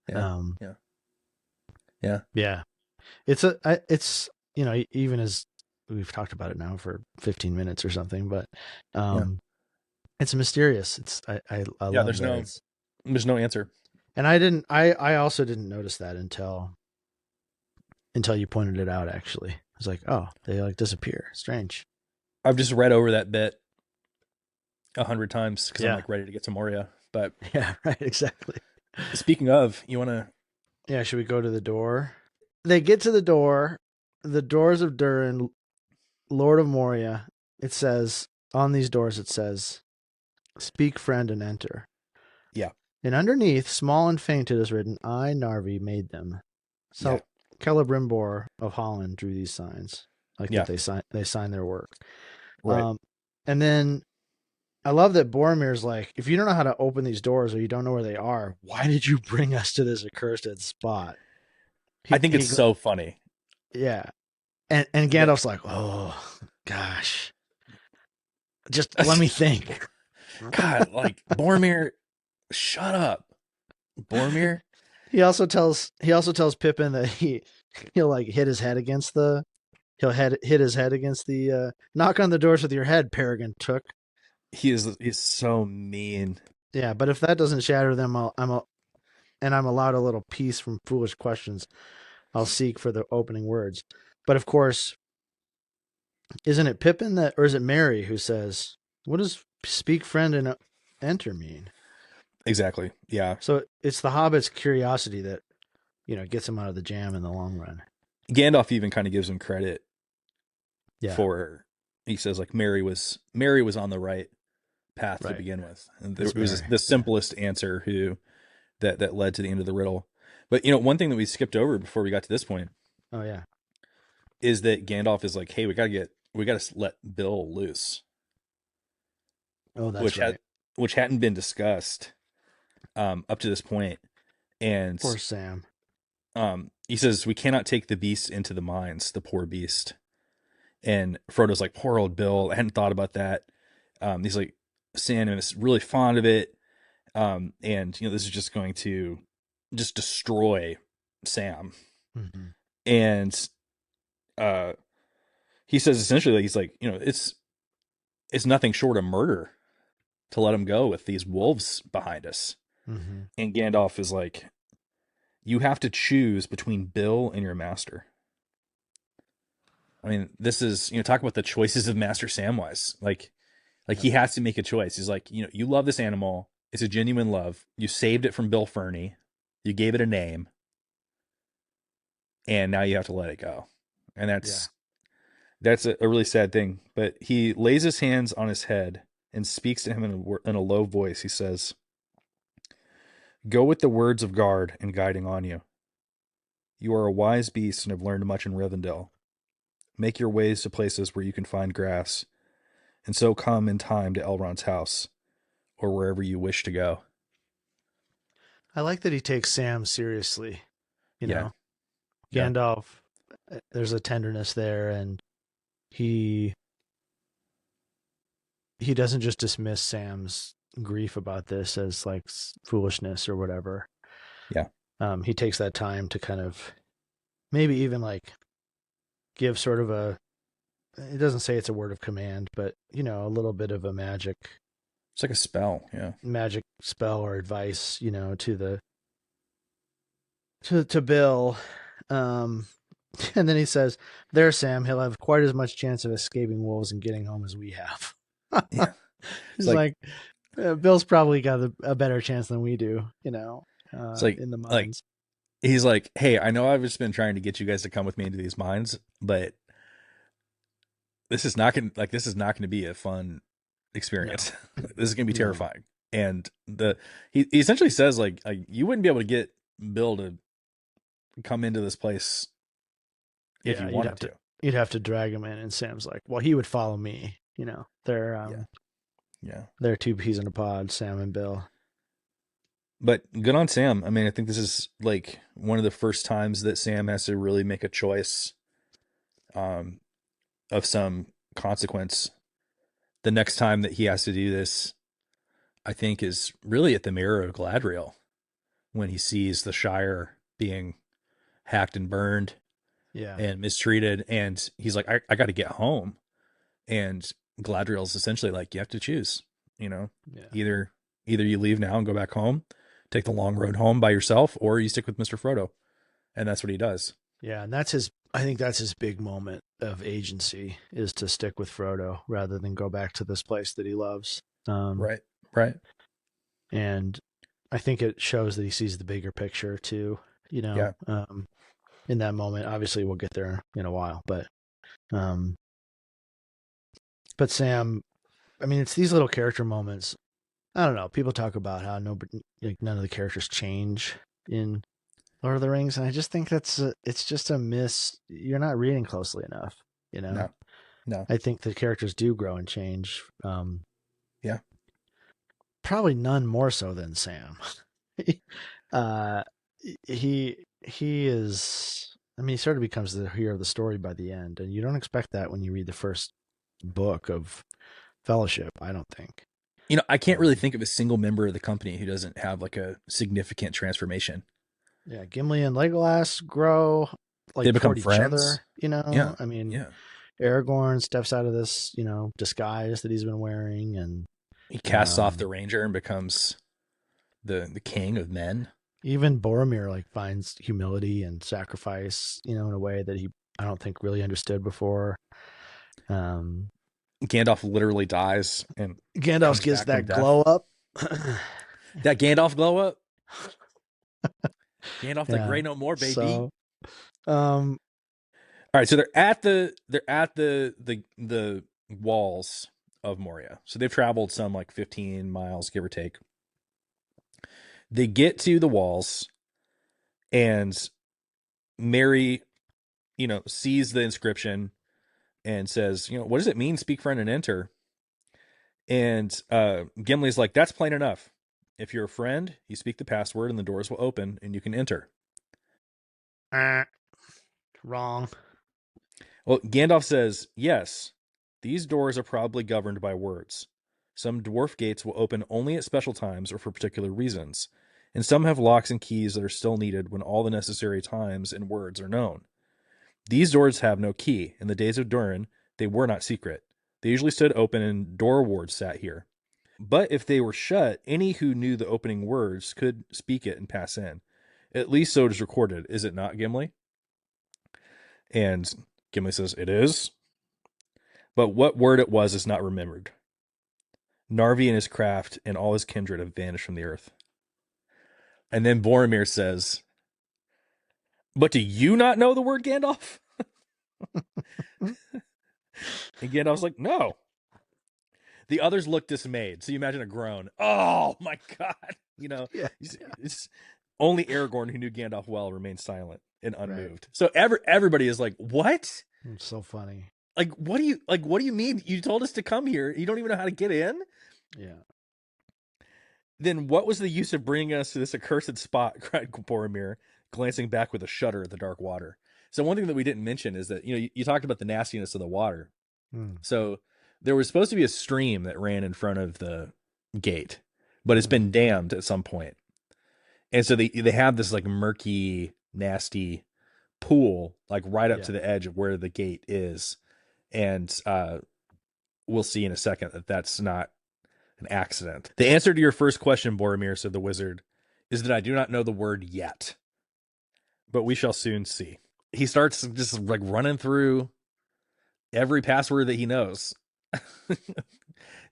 yeah, Um, yeah, yeah, yeah, it's even as we've talked about it now for 15 minutes or something, but yeah, um, it's mysterious. I yeah. love that it's, There's no answer. and I also didn't notice that until you pointed it out. Actually, I was like, oh, they like disappear. Strange. I've just read over that bit 100 times because I'm Yeah, like ready to get to Moria. But yeah, right, exactly. speaking of, you want to? Yeah, should we go to the door? They get to the doors of Durin, Lord of Moria. It says on these doors, it says, "Speak, friend, and enter." Yeah, And underneath, small and faint, it is written, "I, Narvi, made them." yeah, So Celebrimbor of Holland drew these signs, like that yeah. they signed their work. Right. Um, and then I love that Boromir's like, if you don't know how to open these doors or you don't know where they are, why did you bring us to this accursed spot? I think it's so funny Yeah, and that Gandalf's like, oh gosh, just let me think. God, like Boromir. Shut up, Boromir. He also tells Pippin that he'll like hit his head against the knock on the doors with your head, Peregrine Took. He's so mean. Yeah, but if that doesn't shatter them, I'm allowed a little peace from foolish questions. I'll seek for the opening words. But of course, isn't it Pippin or is it Merry who says, "What does speak friend and enter mean?" Exactly. Yeah. So it's the Hobbit's curiosity that gets him out of the jam in the long run. Gandalf even kind of gives him credit Yeah, for. He says like Mary was on the right path to right. begin with, and It's it was Merry. the Yeah. simplest answer that led to the end of the riddle. But one thing that we skipped over before we got to this point Oh yeah. is that Gandalf is like, hey, we gotta let Bill loose, Oh, that's which had right. which hadn't been discussed up to this point. And Poor Sam. he says we cannot take the beast into the mines, the poor beast. And Frodo's like, poor old Bill. I hadn't thought about that. He's like, Sam is really fond of it. And this is just going to just destroy Sam. Mm-hmm. And he says essentially, he's like, it's nothing short of murder to let him go with these wolves behind us. Mm-hmm. And Gandalf is like, you have to choose between Bill and your master. I mean, this is, talk about the choices of Master Samwise. Like Yep. he has to make a choice. He's like, you love this animal. It's a genuine love. You saved it from Bill Ferny. You gave it a name. And now you have to let it go. And Yeah. that's a really sad thing. But he lays his hands on his head and speaks to him in a low voice. He says, go with the words of guard and guiding on you. You are a wise beast and have learned much in Rivendell. Make your ways to places where you can find grass, and so come in time to Elrond's house, or wherever you wish to go. I like that he takes Sam seriously. You Yeah, know, yeah, Gandalf. There's a tenderness there, and he he doesn't just dismiss Sam's grief about this as like foolishness or whatever. yeah. He takes that time to kind of maybe even like give sort of it doesn't say it's a word of command, but a little bit of a It's like a spell. Yeah, magic spell or advice, to the to Bill. Um, and then he says, "There, Sam, he'll have quite as much chance of escaping wolves and getting home as we have." yeah. It's He's like like, Bill's probably got a better chance than we do, it's like in the like mines. he's like, hey, I know I've just been trying to get you guys to come with me into these mines, but this is not gonna be a fun No, experience. This is gonna be no, terrifying. And he essentially says like you wouldn't be able to get Bill to come into this place if yeah, you wanted to. you'd have to drag him in, and Sam's like, "Well, he would follow me." They're Yeah, yeah. they're two peas in a pod, Sam and Bill. But good on Sam. I mean, I think this is like one of the first times that Sam has to really make a choice um, of some consequence. The next time that he has to do this, I think, is really at the Mirror of Gladriel when he sees the Shire being hacked and burned Yeah, and mistreated. And he's like, I got to get home. And Gladriel's essentially like, you have to choose, you know, yeah, either you leave now and go back home, take the long road home by yourself, or you stick with Mr. Frodo. And that's what he does. yeah. And I think that's his big moment of agency is to stick with Frodo rather than go back to this place that he loves. Right. Right. And I think it shows that he sees the bigger picture too. Yeah. In that moment, obviously we'll get there in a while, um, but Sam, I mean, it's these little character moments. I don't know. People talk about how none of the characters change in Lord of the Rings, and I just think it's just a miss. You're not reading closely enough. No. No. I think the characters do grow and change. Yeah. Probably none more so than Sam. uh, he is. I mean, he sort of becomes the hero of the story by the end, and you don't expect that when you read the first book of Fellowship. I don't think. I can't really Um, think of a single member of the company who doesn't have like a significant transformation. yeah, Gimli and Legolas grow They like become toward each friends. other. You Yeah. know, I mean, Yeah. Aragorn steps out of this, disguise that he's been wearing, and He casts off the um, ranger and becomes the king of men. even Boromir like finds humility and sacrifice, in a way that he I don't think really understood before. Um, Gandalf literally dies and Gandalf comes gets back from that death. glow up. That Gandalf glow up. Gandalf the Yeah. Grey no more, baby. So, um, All right, so they're at the walls of Moria. So they've traveled some like 15 miles, give or take. They get to the walls, and Mary, sees the inscription and says, what does it mean? Speak, friend, and enter. And Gimli's like, that's plain enough. If you're a friend, you speak the password, and the doors will open, and you can enter. uh, wrong. Well, Gandalf says, yes, these doors are probably governed by words. Some dwarf gates will open only at special times or for particular reasons, and some have locks and keys that are still needed when all the necessary times and words are known. These doors have no key. In the days of Durin, they were not secret. They usually stood open, and door wards sat here. But if they were shut, any who knew the opening words could speak it and pass in. At least so it is recorded, is it not, Gimli? And Gimli says, it is. But what word it was is not remembered. Narvi and his craft and all his kindred have vanished from the earth. And then Boromir says, but do you not know the word, Gandalf? And Gandalf's like, no. The others look dismayed. So you imagine a groan. Oh my God. Yeah. It's only Aragorn, who knew Gandalf well, remained silent and Right. unmoved. So everybody is like, what? It's so funny. What do you mean? You told us to come here. You don't even know how to get in? Yeah. Then what was the use of bringing us to this accursed spot? Cried Boromir, glancing back with a shudder at the dark water. So one thing that we didn't mention is that you talked about the nastiness of the water. Hmm. So there was supposed to be a stream that ran in front of the gate, but it's Hmm. been dammed at some point. And so they have this like murky, nasty pool like right up Yeah. to the edge of where the gate is. And we'll see in a second that that's not an accident. The answer to your first question, Boromir, said the wizard, is that I do not know the word yet, but we shall soon see. He starts just like running through every password that he knows.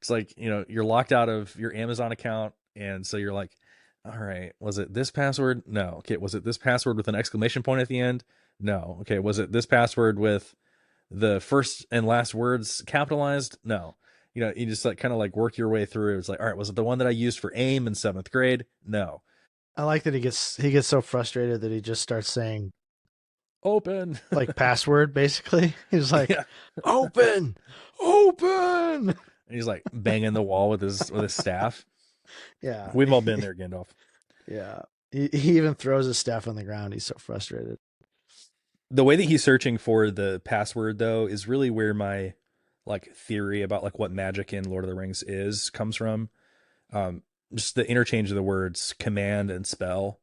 It's like, you're locked out of your Amazon account. And so you're like, all right, was it this password? No. Okay. Was it this password with an exclamation point at the end? No. Okay. Was it this password with the first and last words capitalized? No. You just like kind of like work your way through. It's like, all right, was it the one that I used for AIM in seventh grade? No. I like that he gets so frustrated that he just starts saying Open. like password basically. He's like, Yeah. open, open. And he's like banging the wall with his staff. Yeah. We've all been there, Gandalf. Yeah. He even throws his staff on the ground. He's so frustrated. The way that he's searching for the password though is really where my like theory about like what magic in Lord of the Rings is comes from. Um, just the interchange of the words command and spell.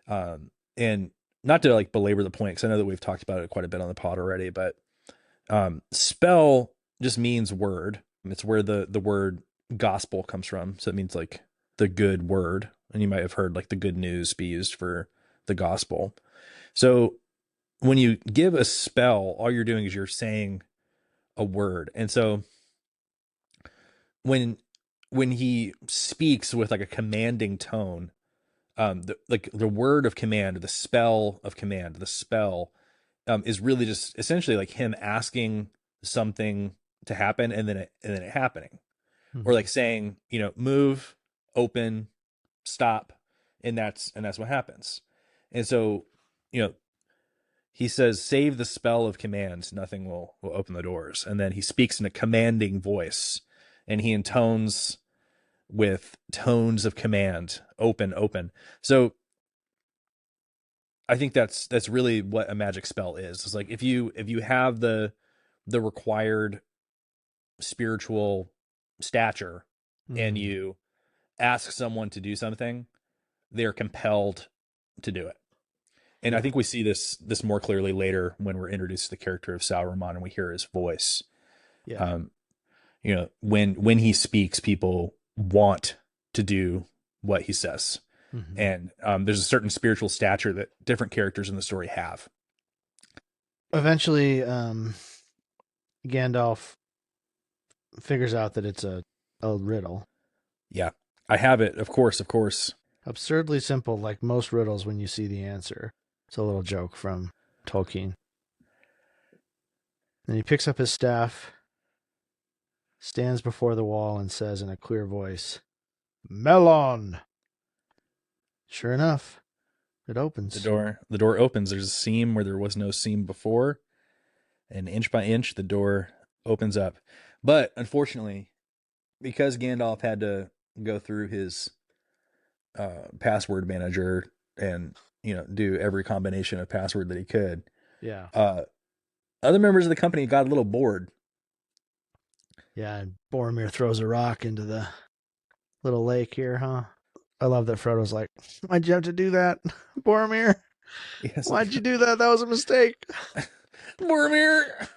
And not to like belabor the point, because I know that we've talked about it quite a bit on the pod already, but spell just means word. It's where the word gospel comes from. So it means like the good word. And you might have heard like the good news be used for the gospel. So when you give a spell, all you're doing is you're saying a word. And so when he speaks with like a commanding tone, the word of command, the spell of command, the spell is really just essentially like him asking something to happen and then it happening, or Mm-hmm. like saying, move, open, stop, and that's what happens. And so, you know, he says, save the spell of command, nothing will open the doors. And then he speaks in a commanding voice, and he intones with tones of command, open, open. So I think that's really what a magic spell is. It's like if you have the required spiritual stature, and Mm. you ask someone to do something, they are compelled to do it. And I Yeah. think we see this more clearly later when we're introduced to the character of Sauron and we hear his voice. Yeah. Um, when he speaks, people want to do what he says, Hmm. and there's a certain spiritual stature that different characters in the story have. Eventually, Gandalf figures out that it's a riddle. Yeah, I have it. Of course, of course. Absurdly simple, like most riddles when you see the answer. It's a little joke from Tolkien. And he picks up his staff, stands before the wall, and says in a clear voice, Melon! Sure enough, it The opens. door opens. There's a seam where there was no seam before, and inch by inch, the door opens up. But unfortunately, because Gandalf had to go through his password manager and do every combination of password that he could, Yeah. uh, other members of the company got a little bored. Yeah, and Boromir throws a rock into the little lake here, huh? I love that Frodo's like, why'd you have to do that, Boromir? Yes, Why'd you do that? That was a mistake. Boromir,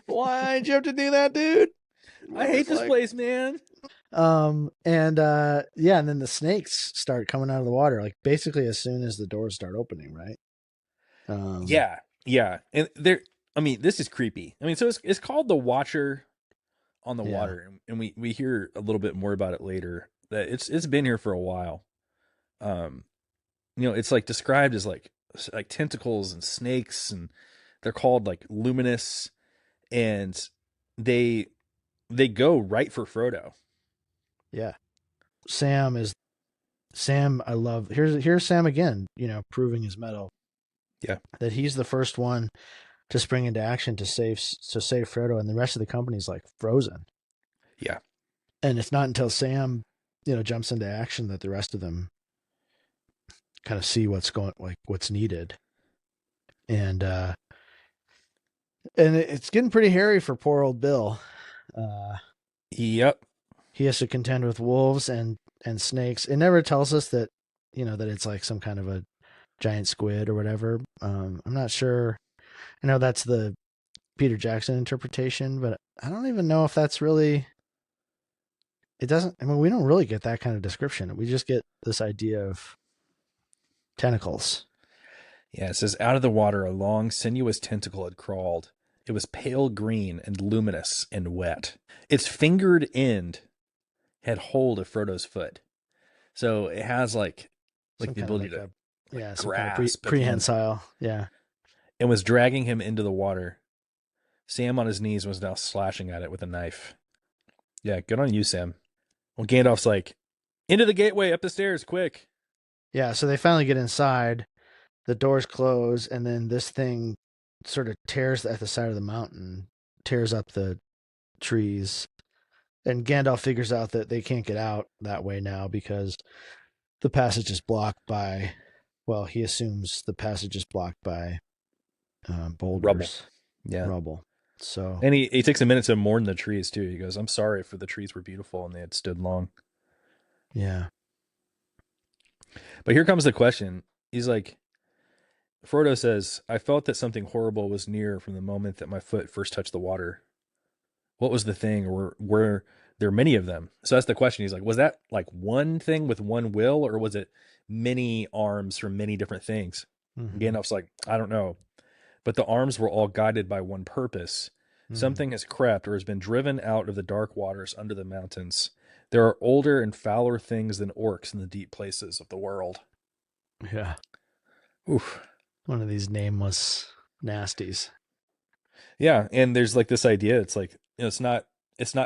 Why'd you have to do that, dude? I hate Boromir's this like, place, man. and yeah, and then the snakes start coming out of the water, like basically as soon as the doors start opening, right? Yeah, yeah, and there. I mean, this is creepy. I mean, so it's called the Watcher on the Yeah, Water, and we hear a little bit more about it later. That it's been here for a while. Um, it's like described as like tentacles and snakes, and they're called like luminous, and they they go right for Frodo. yeah. Sam is Sam. I love here's Sam again. Proving his mettle Yeah, that he's the first one to spring into action to save Frodo, and the rest of the company's like frozen. yeah. And it's not until Sam, jumps into action that the rest of them kind of see what's needed. And it's getting pretty hairy for poor old Bill. Uh, Yep. he has to contend with wolves and snakes. It never tells us that it's like some kind of a giant squid or whatever. I'm not sure. I know that's the Peter Jackson interpretation, but I don't even know if that's really. It doesn't. I mean, we don't really get that kind of description. We just get this idea of tentacles. Yeah, it says out of the water a long sinuous tentacle had crawled. It was pale green and luminous and wet. Its fingered end had hold of Frodo's foot. So it has like Some the kind of ability like to a yeah, some kind of grasp at the end, prehensile. Yeah. and was dragging him into the water. Sam on his knees was now slashing at it with a knife. Yeah, good on you, Sam. Well, Gandalf's like, into the gateway, up the stairs, quick. Yeah, so they finally get inside, the doors close, and then this thing sort of tears at the side of the mountain, tears up the trees. And Gandalf figures out that they can't get out that way now because the passage is blocked by, well, he assumes the passage is blocked by Rubble. boulders, Yeah. rubble. So, And he takes a minute to mourn the trees, too. He goes, I'm sorry for the trees were beautiful and they had stood long. yeah. But here comes the question. He's like, Frodo says, I felt that something horrible was near from the moment that my foot first touched the water. What was the thing? Or were there many of them? So that's the question. He's like, was that like one thing with one will, or was it many arms from many different things? And Mm-hmm. Gandalf's like, I don't know. But the arms were all guided by one purpose. Mm. Something has crept or has been driven out of the dark waters under the mountains. There are older and fouler things than orcs in the deep places of the world. Yeah. Oof. One of these nameless nasties. Yeah, and there's like this idea. It's like it's not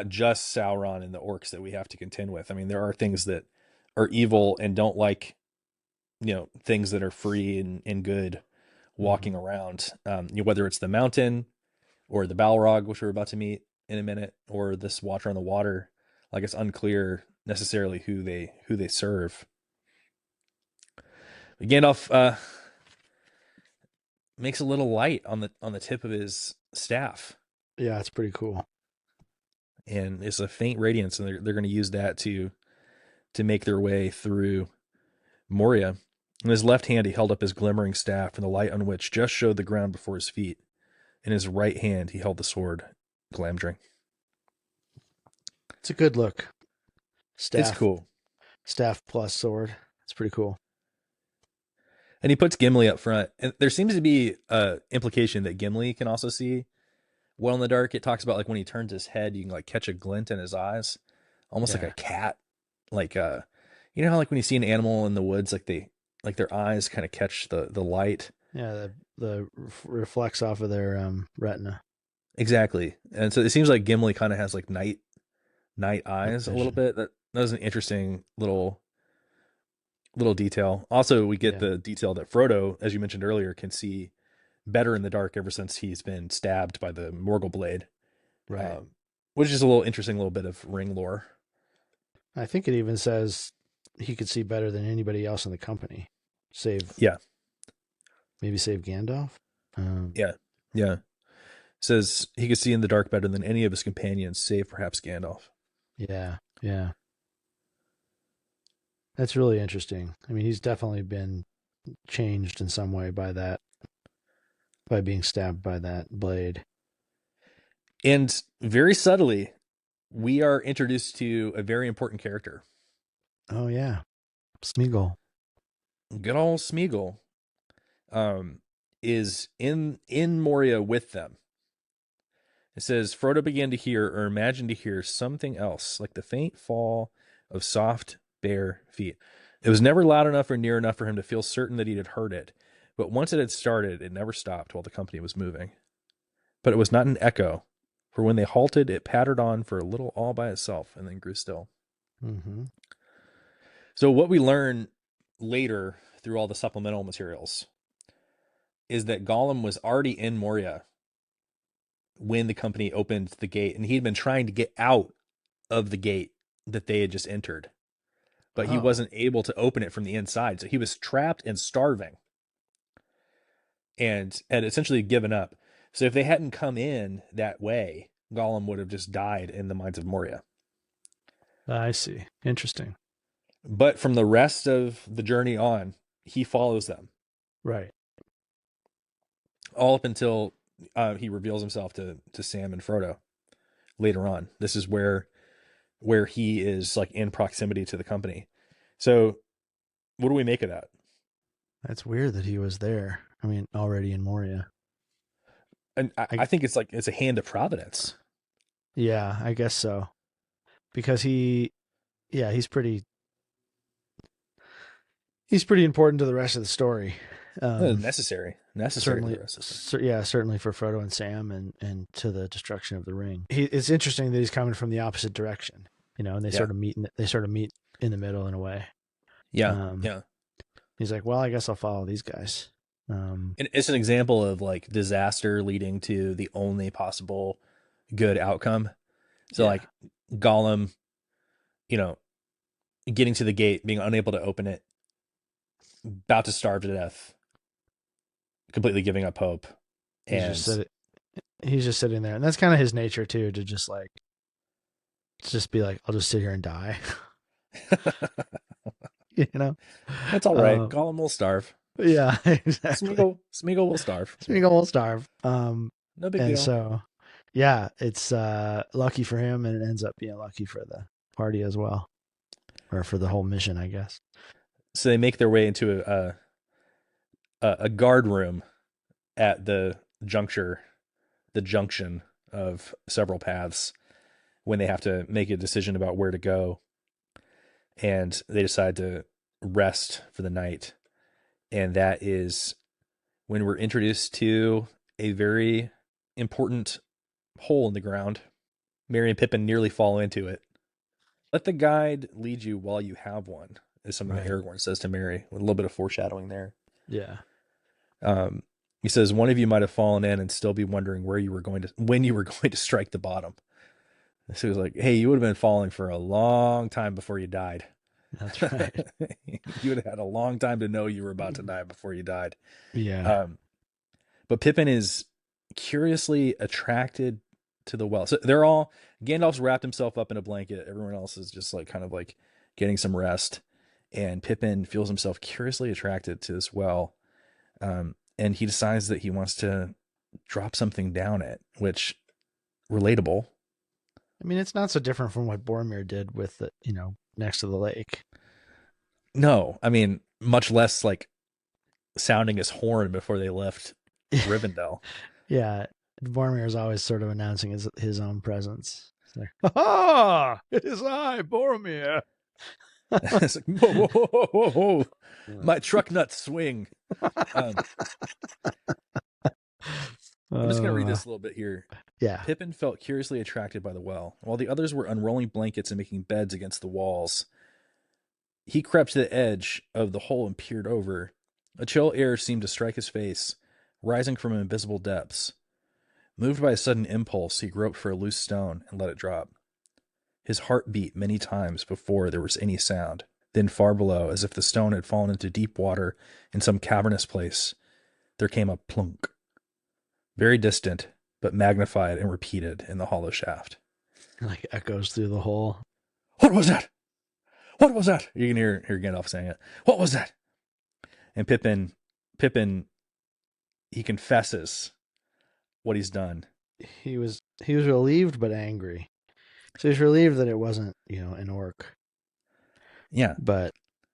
just Sauron and the orcs that we have to contend with. I mean, there are things that are evil and don't like things that are free and good Mm-hmm. walking around. Whether it's the mountain or the Balrog, which we're about to meet in a minute, or this Watcher on the Water. Like it's unclear necessarily who they serve. Gandalf makes a little light on the tip of his staff, Yeah, it's pretty cool. and it's a faint radiance, and they're going to use that to to make their way through Moria. In his left hand, he held up his glimmering staff in the light on which just showed the ground before his feet. In his right hand, he held the sword, Glamdring. It's a good look. It's Staff, cool. staff plus sword. It's pretty cool. And he puts Gimli up front. And there seems to be a implication that Gimli can also see well in the dark. It talks about like when he turns his head, you can like catch a glint in his eyes, almost like a cat. Like you know how like when you see an animal in the woods, like their eyes kind of catch the light. Yeah, the reflects off of their retina. Exactly. And so it seems like Gimli kind of has like night eyes a little Vision. bit. That was an interesting little detail. Also, we get the detail that Frodo, as you mentioned earlier, can see better in the dark ever since he's been stabbed by the Morgul blade. Right. Which is a little interesting little bit of ring lore. I think it even says he could see better than anybody else in the company. Maybe save Gandalf. Yeah. Says he could see in the dark better than any of his companions, save perhaps Gandalf. Yeah. That's really interesting. I mean, he's definitely been changed in some way by being stabbed by that blade. And very subtly, we are introduced to a very important character. Oh yeah, Smeagol. Good old Smeagol is in Moria with them. It says Frodo began to hear or imagined to hear something else, like the faint fall of soft, bare feet. It was never loud enough or near enough for him to feel certain that he had heard it, but once it had started, it never stopped while the company was moving. But it was not an echo, for when they halted, it pattered on for a little all by itself and then grew still. Mm-hmm. So what we learn later through all the supplemental materials is that Gollum was already in Moria when the company opened the gate, and he'd been trying to get out of the gate that they had just entered, but he wasn't able to open it from the inside. So he was trapped and starving and had essentially given up. So if they hadn't come in that way, Gollum would have just died in the mines of Moria. I see. Interesting. But from the rest of the journey on, he follows them. Right. All up until he reveals himself to Sam and Frodo later on. This is where he is like in proximity to the company. So what do we make of that? That's weird that he was there. I mean, already in Moria. And I think it's like, it's a hand of providence. Yeah, I guess so. Because he's pretty important to the rest of the story. Necessary Certainly, to the rest of the certainly for Frodo and Sam, and to the destruction of the ring. It's interesting that he's coming from the opposite direction, and they sort of meet. They sort of meet in the middle in a way. Yeah. He's like, well, I guess I'll follow these guys. And it's an example of like disaster leading to the only possible good outcome. So like Gollum, getting to the gate, being unable to open it, about to starve to death, completely giving up hope. He's just sitting there, and that's kind of his nature too, to just be like, I'll just sit here and die. That's all right. Gollum will starve. Yeah, exactly. Smeagol will starve. Smeagol will starve. No big deal. So, yeah, it's lucky for him, and it ends up being lucky for the party as well, or for the whole mission, I guess. So they make their way into a guard room at the junction of several paths when they have to make a decision about where to go, and they decide to rest for the night. And that is when we're introduced to a very important hole in the ground. Merry and Pippin nearly fall into it. Let the guide lead you while you have one, is something that Aragorn says to Merry, with a little bit of foreshadowing there. Yeah. He says, one of you might have fallen in and still be wondering when you were going to strike the bottom. So he was like, hey, you would have been falling for a long time before you died. That's right. You would have had a long time to know you were about to die before you died. Yeah. But Pippin is curiously attracted to the well. So Gandalf's wrapped himself up in a blanket. Everyone else is just like kind of like getting some rest, and Pippin feels himself curiously attracted to this well, and he decides that he wants to drop something down it, which relatable. I mean, it's not so different from what Boromir did with the, next to the lake. No, I mean much less like sounding his horn before they left Rivendell. Yeah, Boromir is always sort of announcing his own presence. It's like, ha! It is I, Boromir. It's like, whoa, whoa, whoa, whoa, whoa. My truck nuts swing. Um, I'm just going to read this a little bit here. Yeah. Pippin felt curiously attracted by the well. While the others were unrolling blankets and making beds against the walls, he crept to the edge of the hole and peered over. A chill air seemed to strike his face, rising from invisible depths. Moved by a sudden impulse, he groped for a loose stone and let it drop. His heart beat many times before there was any sound. Then far below, as if the stone had fallen into deep water in some cavernous place, there came a plunk. Very distant, but magnified and repeated in the hollow shaft. Like echoes through the hole. What was that? What was that? You can hear Gandalf saying it. What was that? And Pippin, he confesses what he's done. He was relieved but angry. So he's relieved that it wasn't, an orc. Yeah. But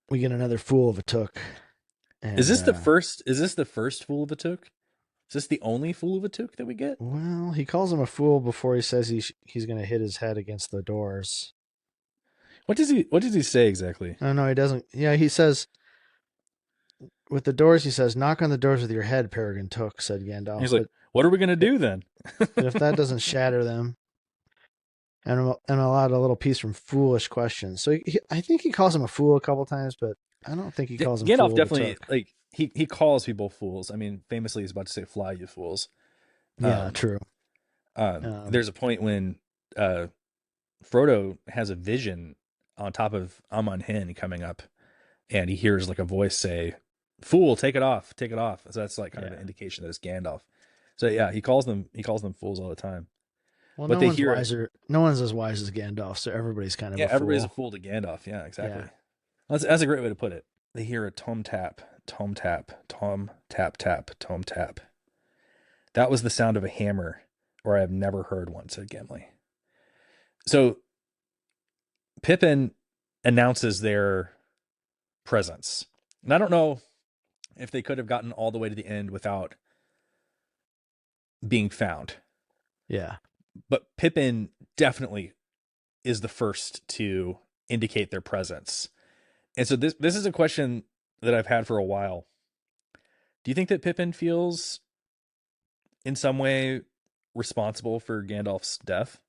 we get another fool of a took. And, is this the first fool of a took? Is this the only fool of a took that we get? Well, he calls him a fool before he says he's going to hit his head against the doors. What does he say exactly? Oh no, he doesn't. Yeah, he says with the doors. He says, "Knock on the doors with your head, Peregrine Took," said Gandalf. He's like, "What are we going to do then?" But if that doesn't shatter them, and allowed a little piece from foolish questions. So I think he calls him a fool a couple times, but I don't think he calls him. Gandalf fool definitely like he calls people fools. I mean, famously, he's about to say, "Fly, you fools." Yeah, true. There's a point when Frodo has a vision on top of Amon Hen coming up, and he hears like a voice say, "Fool, take it off, take it off." So that's like kind of an indication that it's Gandalf. So yeah, he calls them fools all the time. Well, but no one's as wise as Gandalf, so everybody's kind of everybody's a fool to Gandalf. Yeah, exactly. Yeah. That's a great way to put it. They hear a tom tap, tom tap, tom tap tap, tom tap. That was the sound of a hammer, or I have never heard one, said Gimli. So Pippin announces their presence. And I don't know if they could have gotten all the way to the end without being found. Yeah. But Pippin definitely is the first to indicate their presence. And so this is a question that I've had for a while. Do you think that Pippin feels in some way responsible for Gandalf's death?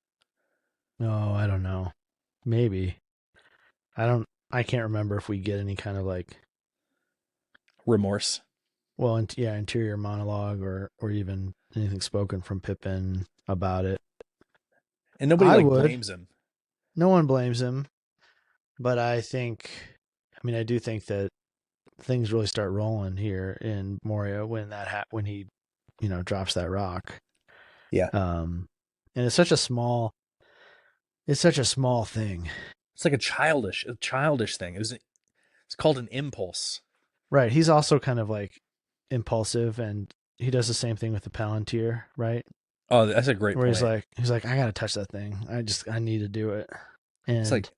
No, I don't know. Maybe. I can't remember if we get any kind of like remorse. Well, interior monologue or even anything spoken from Pippin about it. And nobody blames him. No one blames him. But I do think that things really start rolling here in Moria when he, drops that rock. Yeah. And it's such a small thing. It's like a childish thing. It's called an impulse. Right. He's also kind of like impulsive, and he does the same thing with the Palantir, right? Oh, that's a great point. Where he's like, I gotta touch that thing. I need to do it. And it's like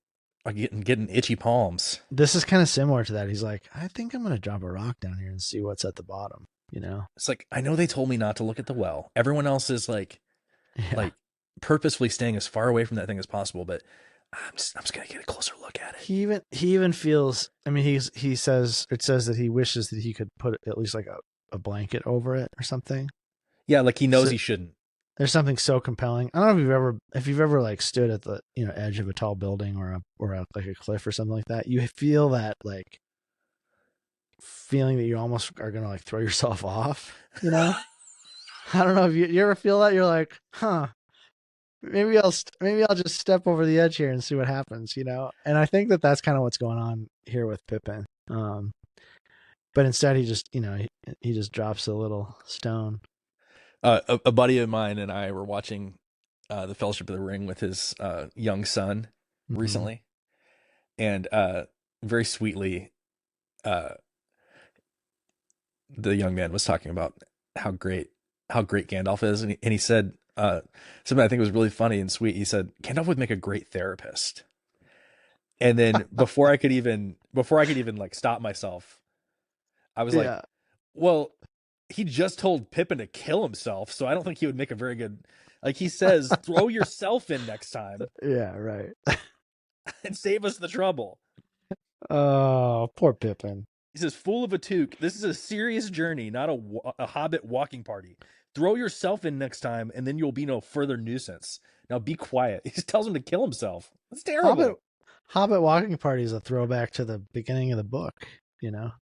getting itchy palms. This is kind of similar to that. He's like, I think I'm gonna drop a rock down here and see what's at the bottom. It's like, I know they told me not to look at the well. Everyone else is like purposefully staying as far away from that thing as possible, but I'm just gonna get a closer look at it. He even feels. I mean, it says that he wishes that he could put at least like a blanket over it or something. Yeah, like he knows he shouldn't. There's something so compelling. I don't know if you've ever like stood at the edge of a tall building or like a cliff or something like that. You feel that like feeling that you almost are gonna like throw yourself off. I don't know if you ever feel that. You're like, huh. Maybe I'll just step over the edge here and see what happens, And I think that that's kind of what's going on here with Pippin. But instead he just, he just drops a little stone. A buddy of mine and I were watching the Fellowship of the Ring with his young son recently, And very sweetly, uh, the young man was talking about how great Gandalf is, and he said something I think was really funny and sweet. He said Gandalf would make a great therapist. And then before I could even like stop myself, I was like, Yeah. well, he just told Pippin to kill himself, so I don't think he would make a very good. Like he says, throw yourself in next time Yeah, right. and save us the trouble. Oh, poor Pippin. He says, "Fool of a toque, this is a serious journey, not a hobbit walking party. Throw yourself in next time, and then you'll be no further nuisance. Now be quiet." He just tells him to kill himself. That's Hobbit terrible. Hobbit walking party is a throwback to the beginning of the book.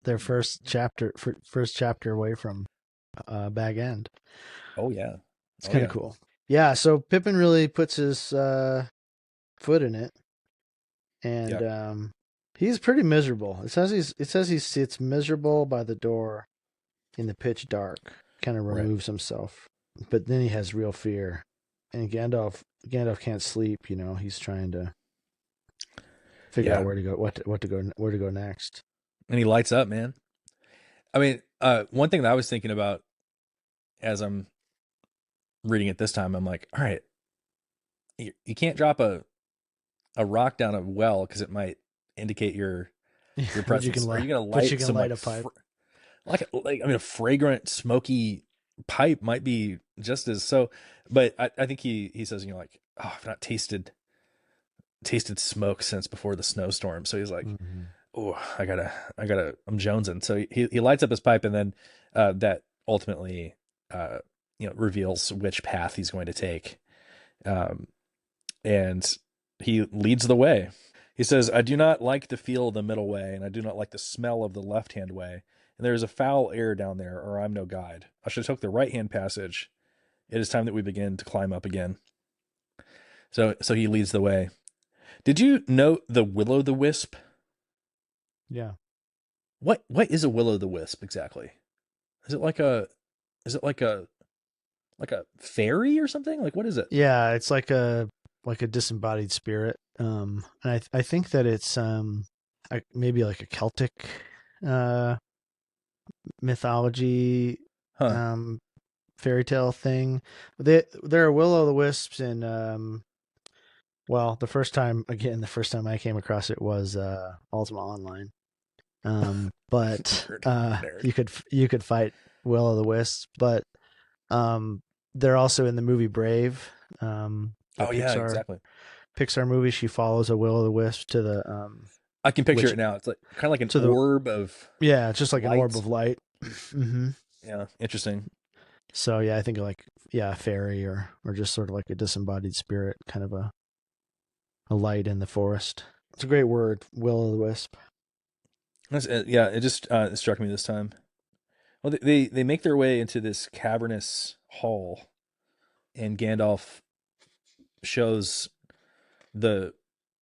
Their first chapter away from Bag End. Oh yeah, It's oh kind of yeah, cool. Yeah, so Pippin really puts his foot in it, and yeah, he's pretty miserable. It says he sits miserable by the door in the pitch dark, kind of right, removes himself. But then he has real fear, and Gandalf can't sleep. He's trying to figure out yeah. where to go, where to go next. And he lights up, man. I mean, one thing that I was thinking about as I'm reading it this time, I'm like, all right, you can't drop a rock down a well because it might indicate your but you can presence. Are you light, gonna but you light can some light a pipe. like I mean a fragrant smoky pipe might be just as so, but I think he says, like, oh, I've not tasted smoke since before the snowstorm. So he's like, Hmm. oh, I'm jonesing. So he lights up his pipe, and then that ultimately uh reveals which path he's going to take. Um and he leads the way. He says, I do not like to feel the middle way, and I do not like the smell of the left hand way. And there is a foul air down there, or I'm no guide. I should have took the right hand passage. It is time that we begin to climb up again. So he leads the way. Did you know the will-o'-the-wisp? Yeah, What is a will-o'-the-wisp exactly? Is it like a is it like a fairy or something? Like what is it? yeah. It's like a disembodied spirit. And I think that it's maybe like a Celtic uh mythology Huh. um fairy tale thing. There are will o' the wisps in well, the first time I came across it was Ultima Online. But Nerd. Nerd. you could fight will o' the wisps, but um they're also in the movie Brave, the Oh yeah, Pixar exactly. Pixar movie. She follows a will o' the wisp to the I can picture which it now. It's like kind of like an to the orb of yeah, it's just like an orb light. of light. Hmm. Yeah, interesting. So yeah, I think like a fairy or just sort of like a disembodied spirit, kind of a light in the forest. It's a great word, will o' the wisp. Yeah, it just it struck me this time. Well, they make their way into this cavernous hall, and Gandalf shows the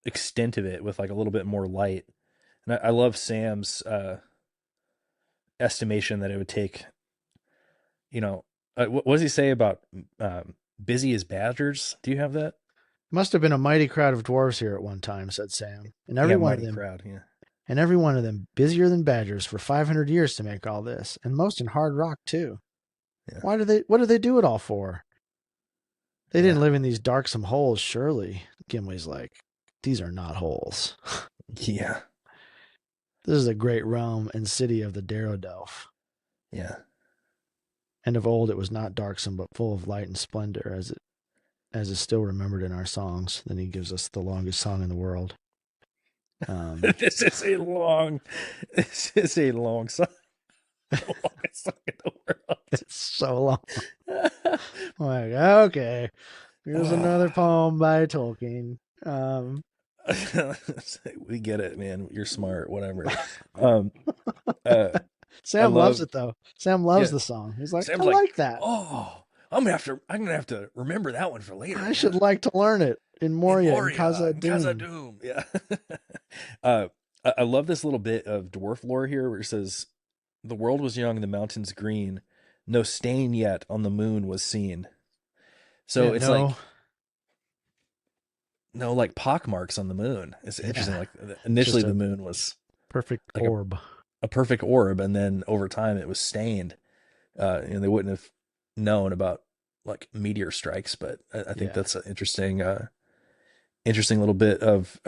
extent of it with like a little bit more light. And I love Sam's estimation that it would take. You know, what does he say about busy as badgers? Do you have that? Must have been a mighty crowd of dwarves here at one time, said Sam, and every Yeah, one of mighty them crowd. Yeah, busier than badgers for 500 years to make all this, and most in hard rock too. yeah, What do they do it all for? They yeah, didn't live in these darksome holes, surely. Gimli's like, these are not holes. yeah, This is a great realm and city of the Darodelf. yeah. And of old it was not darksome, but full of light and splendor, as is still remembered in our songs. Then he gives us the longest song in the world. this is a long, this is a long song. The longest song in the It's so long. world. I'm like, okay, here's another Ah. poem by Tolkien. We get it, man. You're smart, whatever. Um, uh, I Sam loves love, it though. Sam loves yeah. the song. He's like, I Sam's like, like that. oh, I'm gonna have to remember that one for later, I man. should like to learn it in In Moria and Moria, Khazad in Dûm. Khazad-dûm, yeah. uh, I love this little bit of dwarf lore here, where it says, "The world was young, the mountains green, no stain yet on the moon was seen." So Yeah, it's no, like no like pock marks on the moon. It's interesting. Yeah, Like it's initially just the a moon was perfect like orb. a perfect orb, and then over time it was stained. And they wouldn't have known about like meteor strikes, but I think Yeah, that's an interesting little bit of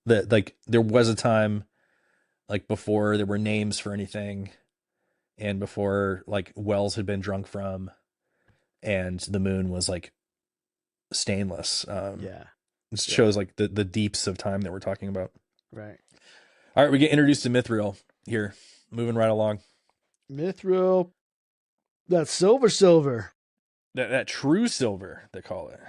that. Like there was a time like before there were names for anything, and before like wells had been drunk from, and the moon was like stainless. yeah, It yeah. shows like the deeps of time that we're talking about. Right. All right, we get introduced to Mithril here, moving right along. Mithril, that's silver. That true silver they call it.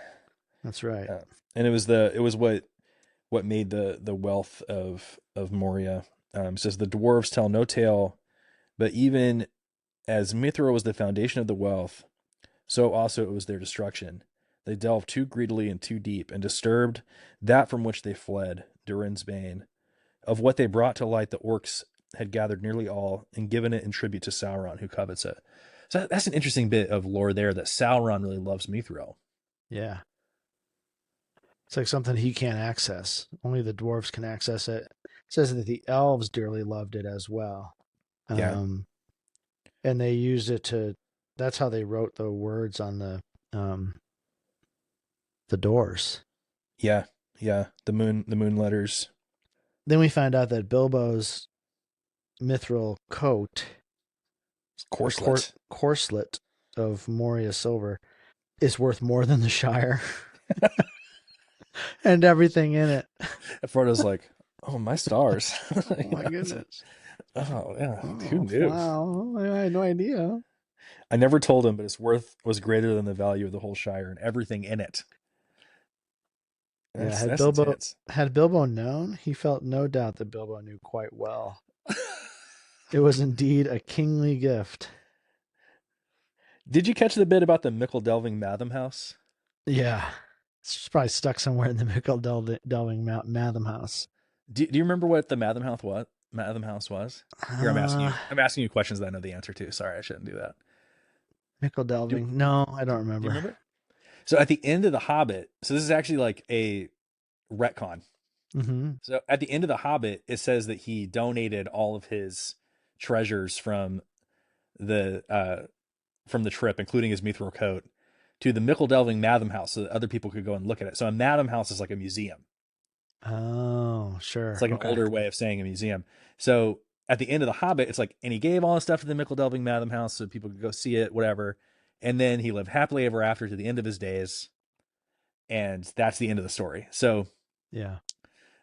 That's right. And it was what made the wealth of Moria. It says the dwarves tell no tale, but even as Mithra was the foundation of the wealth, so also it was their destruction. They delved too greedily and too deep, and disturbed that from which they fled, Durin's bane. Of what they brought to light, the orcs had gathered nearly all and given it in tribute to Sauron, who covets it. So that's an interesting bit of lore there that Sauron really loves Mithril. Yeah. It's like something he can't access. Only the dwarves can access it. It says that the elves dearly loved it as well. Yeah, Um, and they used it to, that's how they wrote the words on um, the doors. yeah, yeah. The moon letters. Then we find out that Bilbo's mithril coat, or Corselet. corselet of Moria silver, is worth more than the Shire and everything in it. Frodo's like, oh my stars. Oh my goodness. Oh yeah, who Oh, knew? wow. I had no idea. I never told him, but its worth was greater than the value of the whole Shire and everything in it. Yeah, That's intense. had Bilbo known, he felt no doubt that Bilbo knew quite well. It was indeed a kingly gift. Did you catch the bit about the Mickle Delving Matham house? Yeah. It's probably stuck somewhere in the Mickle Delving Matham house. Do you remember what the Matham house was? Matham house was? Here, Uh, I'm asking you questions that I know the answer to. Sorry, I shouldn't do that. Mickle Do Delving. No, I don't Do you remember. remember? So at the end of the Hobbit, so this is actually like a retcon. Mm-hmm. So at the end of the Hobbit, it says that he donated all of his treasures the from the trip, including his mithril coat, to the Mickle Delving Matham House, so that other people could go and look at it. So a Matham House is like a museum. Oh, It's sure. like an Okay. older way of saying a museum. So at the end of the Hobbit, it's like, and he gave all his stuff to the Mickle Delving Matham House so people could go see it, whatever. And then he lived happily ever after to the end of his days, and that's the end of the story. So Yeah.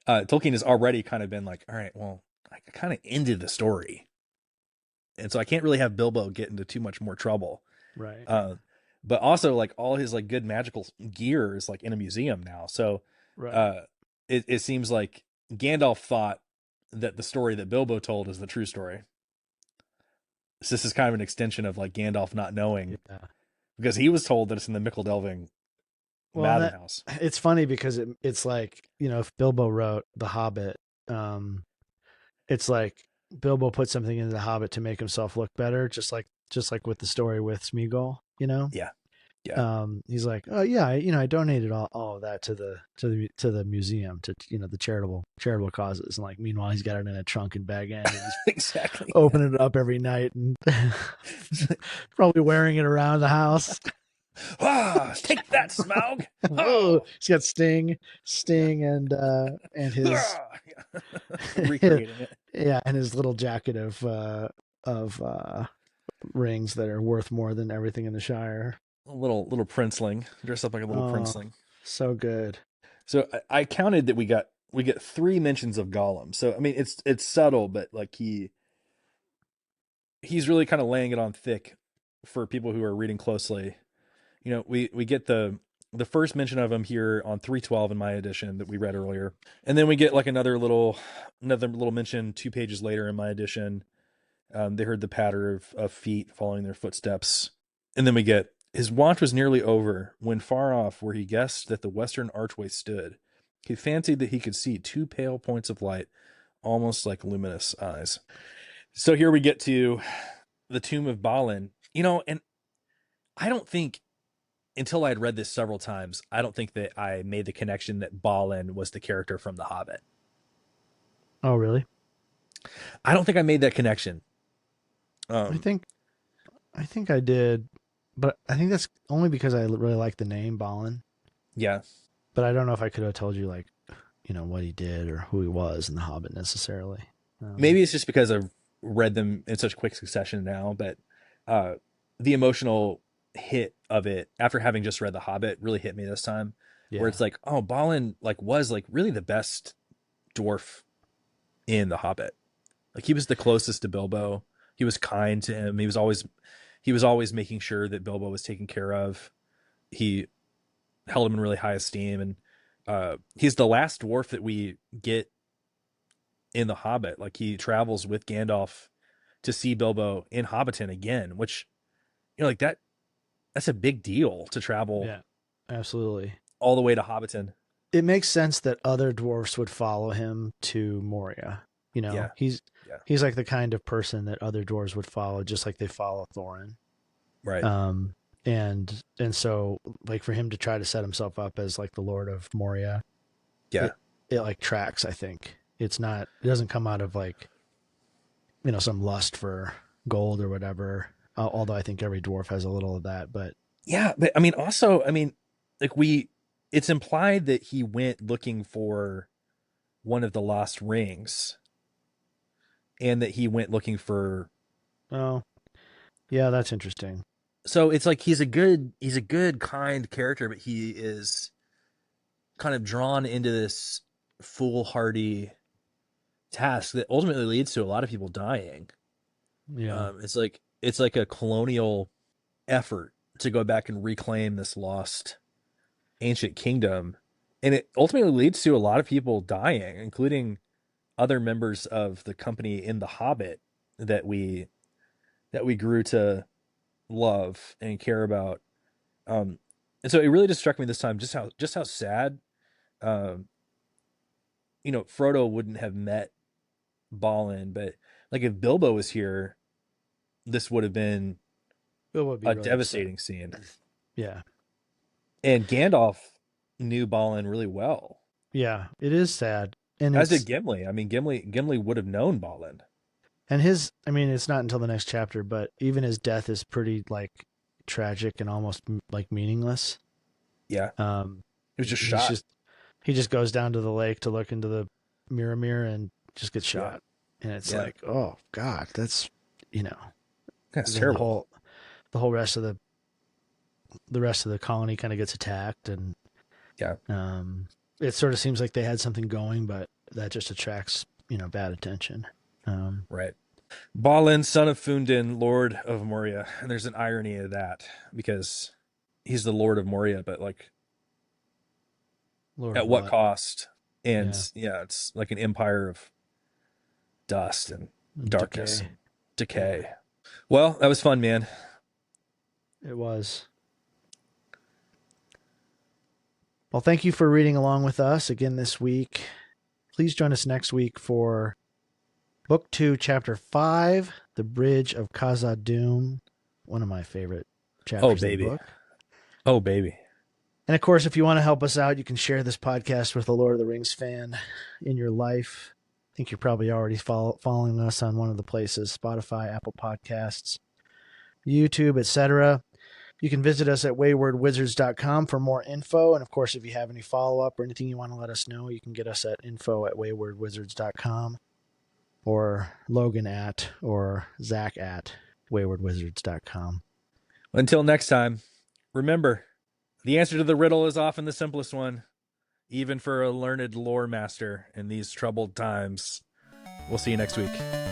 Tolkien has already kind of been like, all right, well, I kind of ended the story, and so I can't really have Bilbo get into too much more trouble. Right. Uh, but also like all his like good magical gear is like in a museum now. So Right. uh, it seems like Gandalf thought that the story that Bilbo told is the true story. So this is kind of an extension of like Gandalf not knowing Yeah. because he was told that it's in the Mickle Delving Well, and Matham that House. it's funny because it's like, if Bilbo wrote The Hobbit, um, it's like Bilbo put something into The Hobbit to make himself look better, just like with the story with Smeagol. Yeah, yeah, He's like, oh yeah, I donated all of that to the museum, to the charitable causes, and like meanwhile he's got it in a trunk and bag end, and he's exactly. opening it up every night and probably wearing it around the house. Take that, Smaug. Whoa, he's got Sting, and his Recreating it. yeah, and his little jacket of rings that are worth more than everything in the Shire. A little princeling, dressed up like a little Oh, princeling. so good. So I counted that we get three mentions of Gollum. So I mean it's subtle, but like he's really kind of laying it on thick for people who are reading closely. We get the first mention of him here on 312 in my edition that we read earlier, and then we get like another little mention 2 pages later in my edition. They heard the patter of feet following their footsteps, and then we get his watch was nearly over when far off where he guessed that the western archway stood, he fancied that he could see two pale points of light, almost like luminous eyes. So here we get to the tomb of Balin, and I don't think until I had read this several times, I don't think that I made the connection that Balin was the character from The Hobbit. Oh, really? I don't think I made that connection. I Um, think I think I did, but I think that's only because I really like the name Balin. yeah, But I don't know if I could have told you like, what he did or who he was in The Hobbit necessarily. maybe it's just because I've read them in such quick succession now, but uh, the emotional hit of it after having just read The Hobbit really hit me this time, where Yeah. it's like, oh, Balin like was like really the best dwarf in The Hobbit. Like he was the closest to Bilbo. He was kind to him. He was always making sure that Bilbo was taken care of. He held him in really high esteem, and he's the last dwarf that we get in The Hobbit. Like he travels with Gandalf to see Bilbo in Hobbiton again, which like that's a big deal to travel Yeah. Absolutely. all the way to Hobbiton. It makes sense that other dwarfs would follow him to Moria. Yeah, yeah, He's like the kind of person that other dwarves would follow, just like they follow Thorin. right. Um, and so like for him to try to set himself up as like the Lord of Moria, Yeah, it like tracks. I think it's not. It doesn't come out of like some lust for gold or whatever. Although I think every dwarf has a little of that, but yeah, but I mean, also, I mean, like it's implied that he went looking for one of the lost rings, and that he went looking for. oh yeah, that's interesting. So it's like he's a good kind character, but he is kind of drawn into this foolhardy task that ultimately leads to a lot of people dying. Yeah, It's like a colonial effort to go back and reclaim this lost ancient kingdom, and it ultimately leads to a lot of people dying, including other members of the company in The Hobbit that we grew to love and care about. And so it really just struck me this time just how sad um Frodo wouldn't have met Balin, but like if Bilbo was here, this would have been it would be a really upset. devastating scene. Yeah, And Gandalf knew Balin really well, yeah, it is sad, and as did Gimli. I mean, Gimli would have known Balin. his. I mean, it's not until the next chapter, but even his death is pretty like tragic and almost like meaningless. Yeah, Um, he was just he's shot. just he just goes down to the lake to look into the mirror and just gets Yeah, shot, and it's yeah, like, oh God, that's you know. that's Then the terrible. whole rest of the colony kind of gets attacked, and Yeah, it sort of seems like they had something going, but that just attracts bad attention. Um, right. Balin, son of Fundin, Lord of Moria, and there's an irony of that because he's the Lord of Moria, but like Lord at of what what? cost? And Yeah, yeah, it's like an empire of dust and darkness decay. and Yeah, decay. Well, that was fun, man. it was. Well, thank you for reading along with us again this week. Please join us next week for Book 2, Chapter 5, The Bridge of Khazad-dûm, one of my favorite Oh chapters of the baby. book. Oh baby. And of course, if you want to help us out, you can share this podcast with a Lord of the Rings fan in your life. I think you're probably already following us on one of the places: Spotify, Apple Podcasts, YouTube, etc. You can visit us at waywardwizards.com for more info. And of course, if you have any follow up or anything you want to let us know, you can get us at info@waywardwizards.com, or Logan or Zach at waywardwizards.com. Until next time, remember, the answer to the riddle is often the simplest one, even for a learned lore master in these troubled times. We'll see you next week.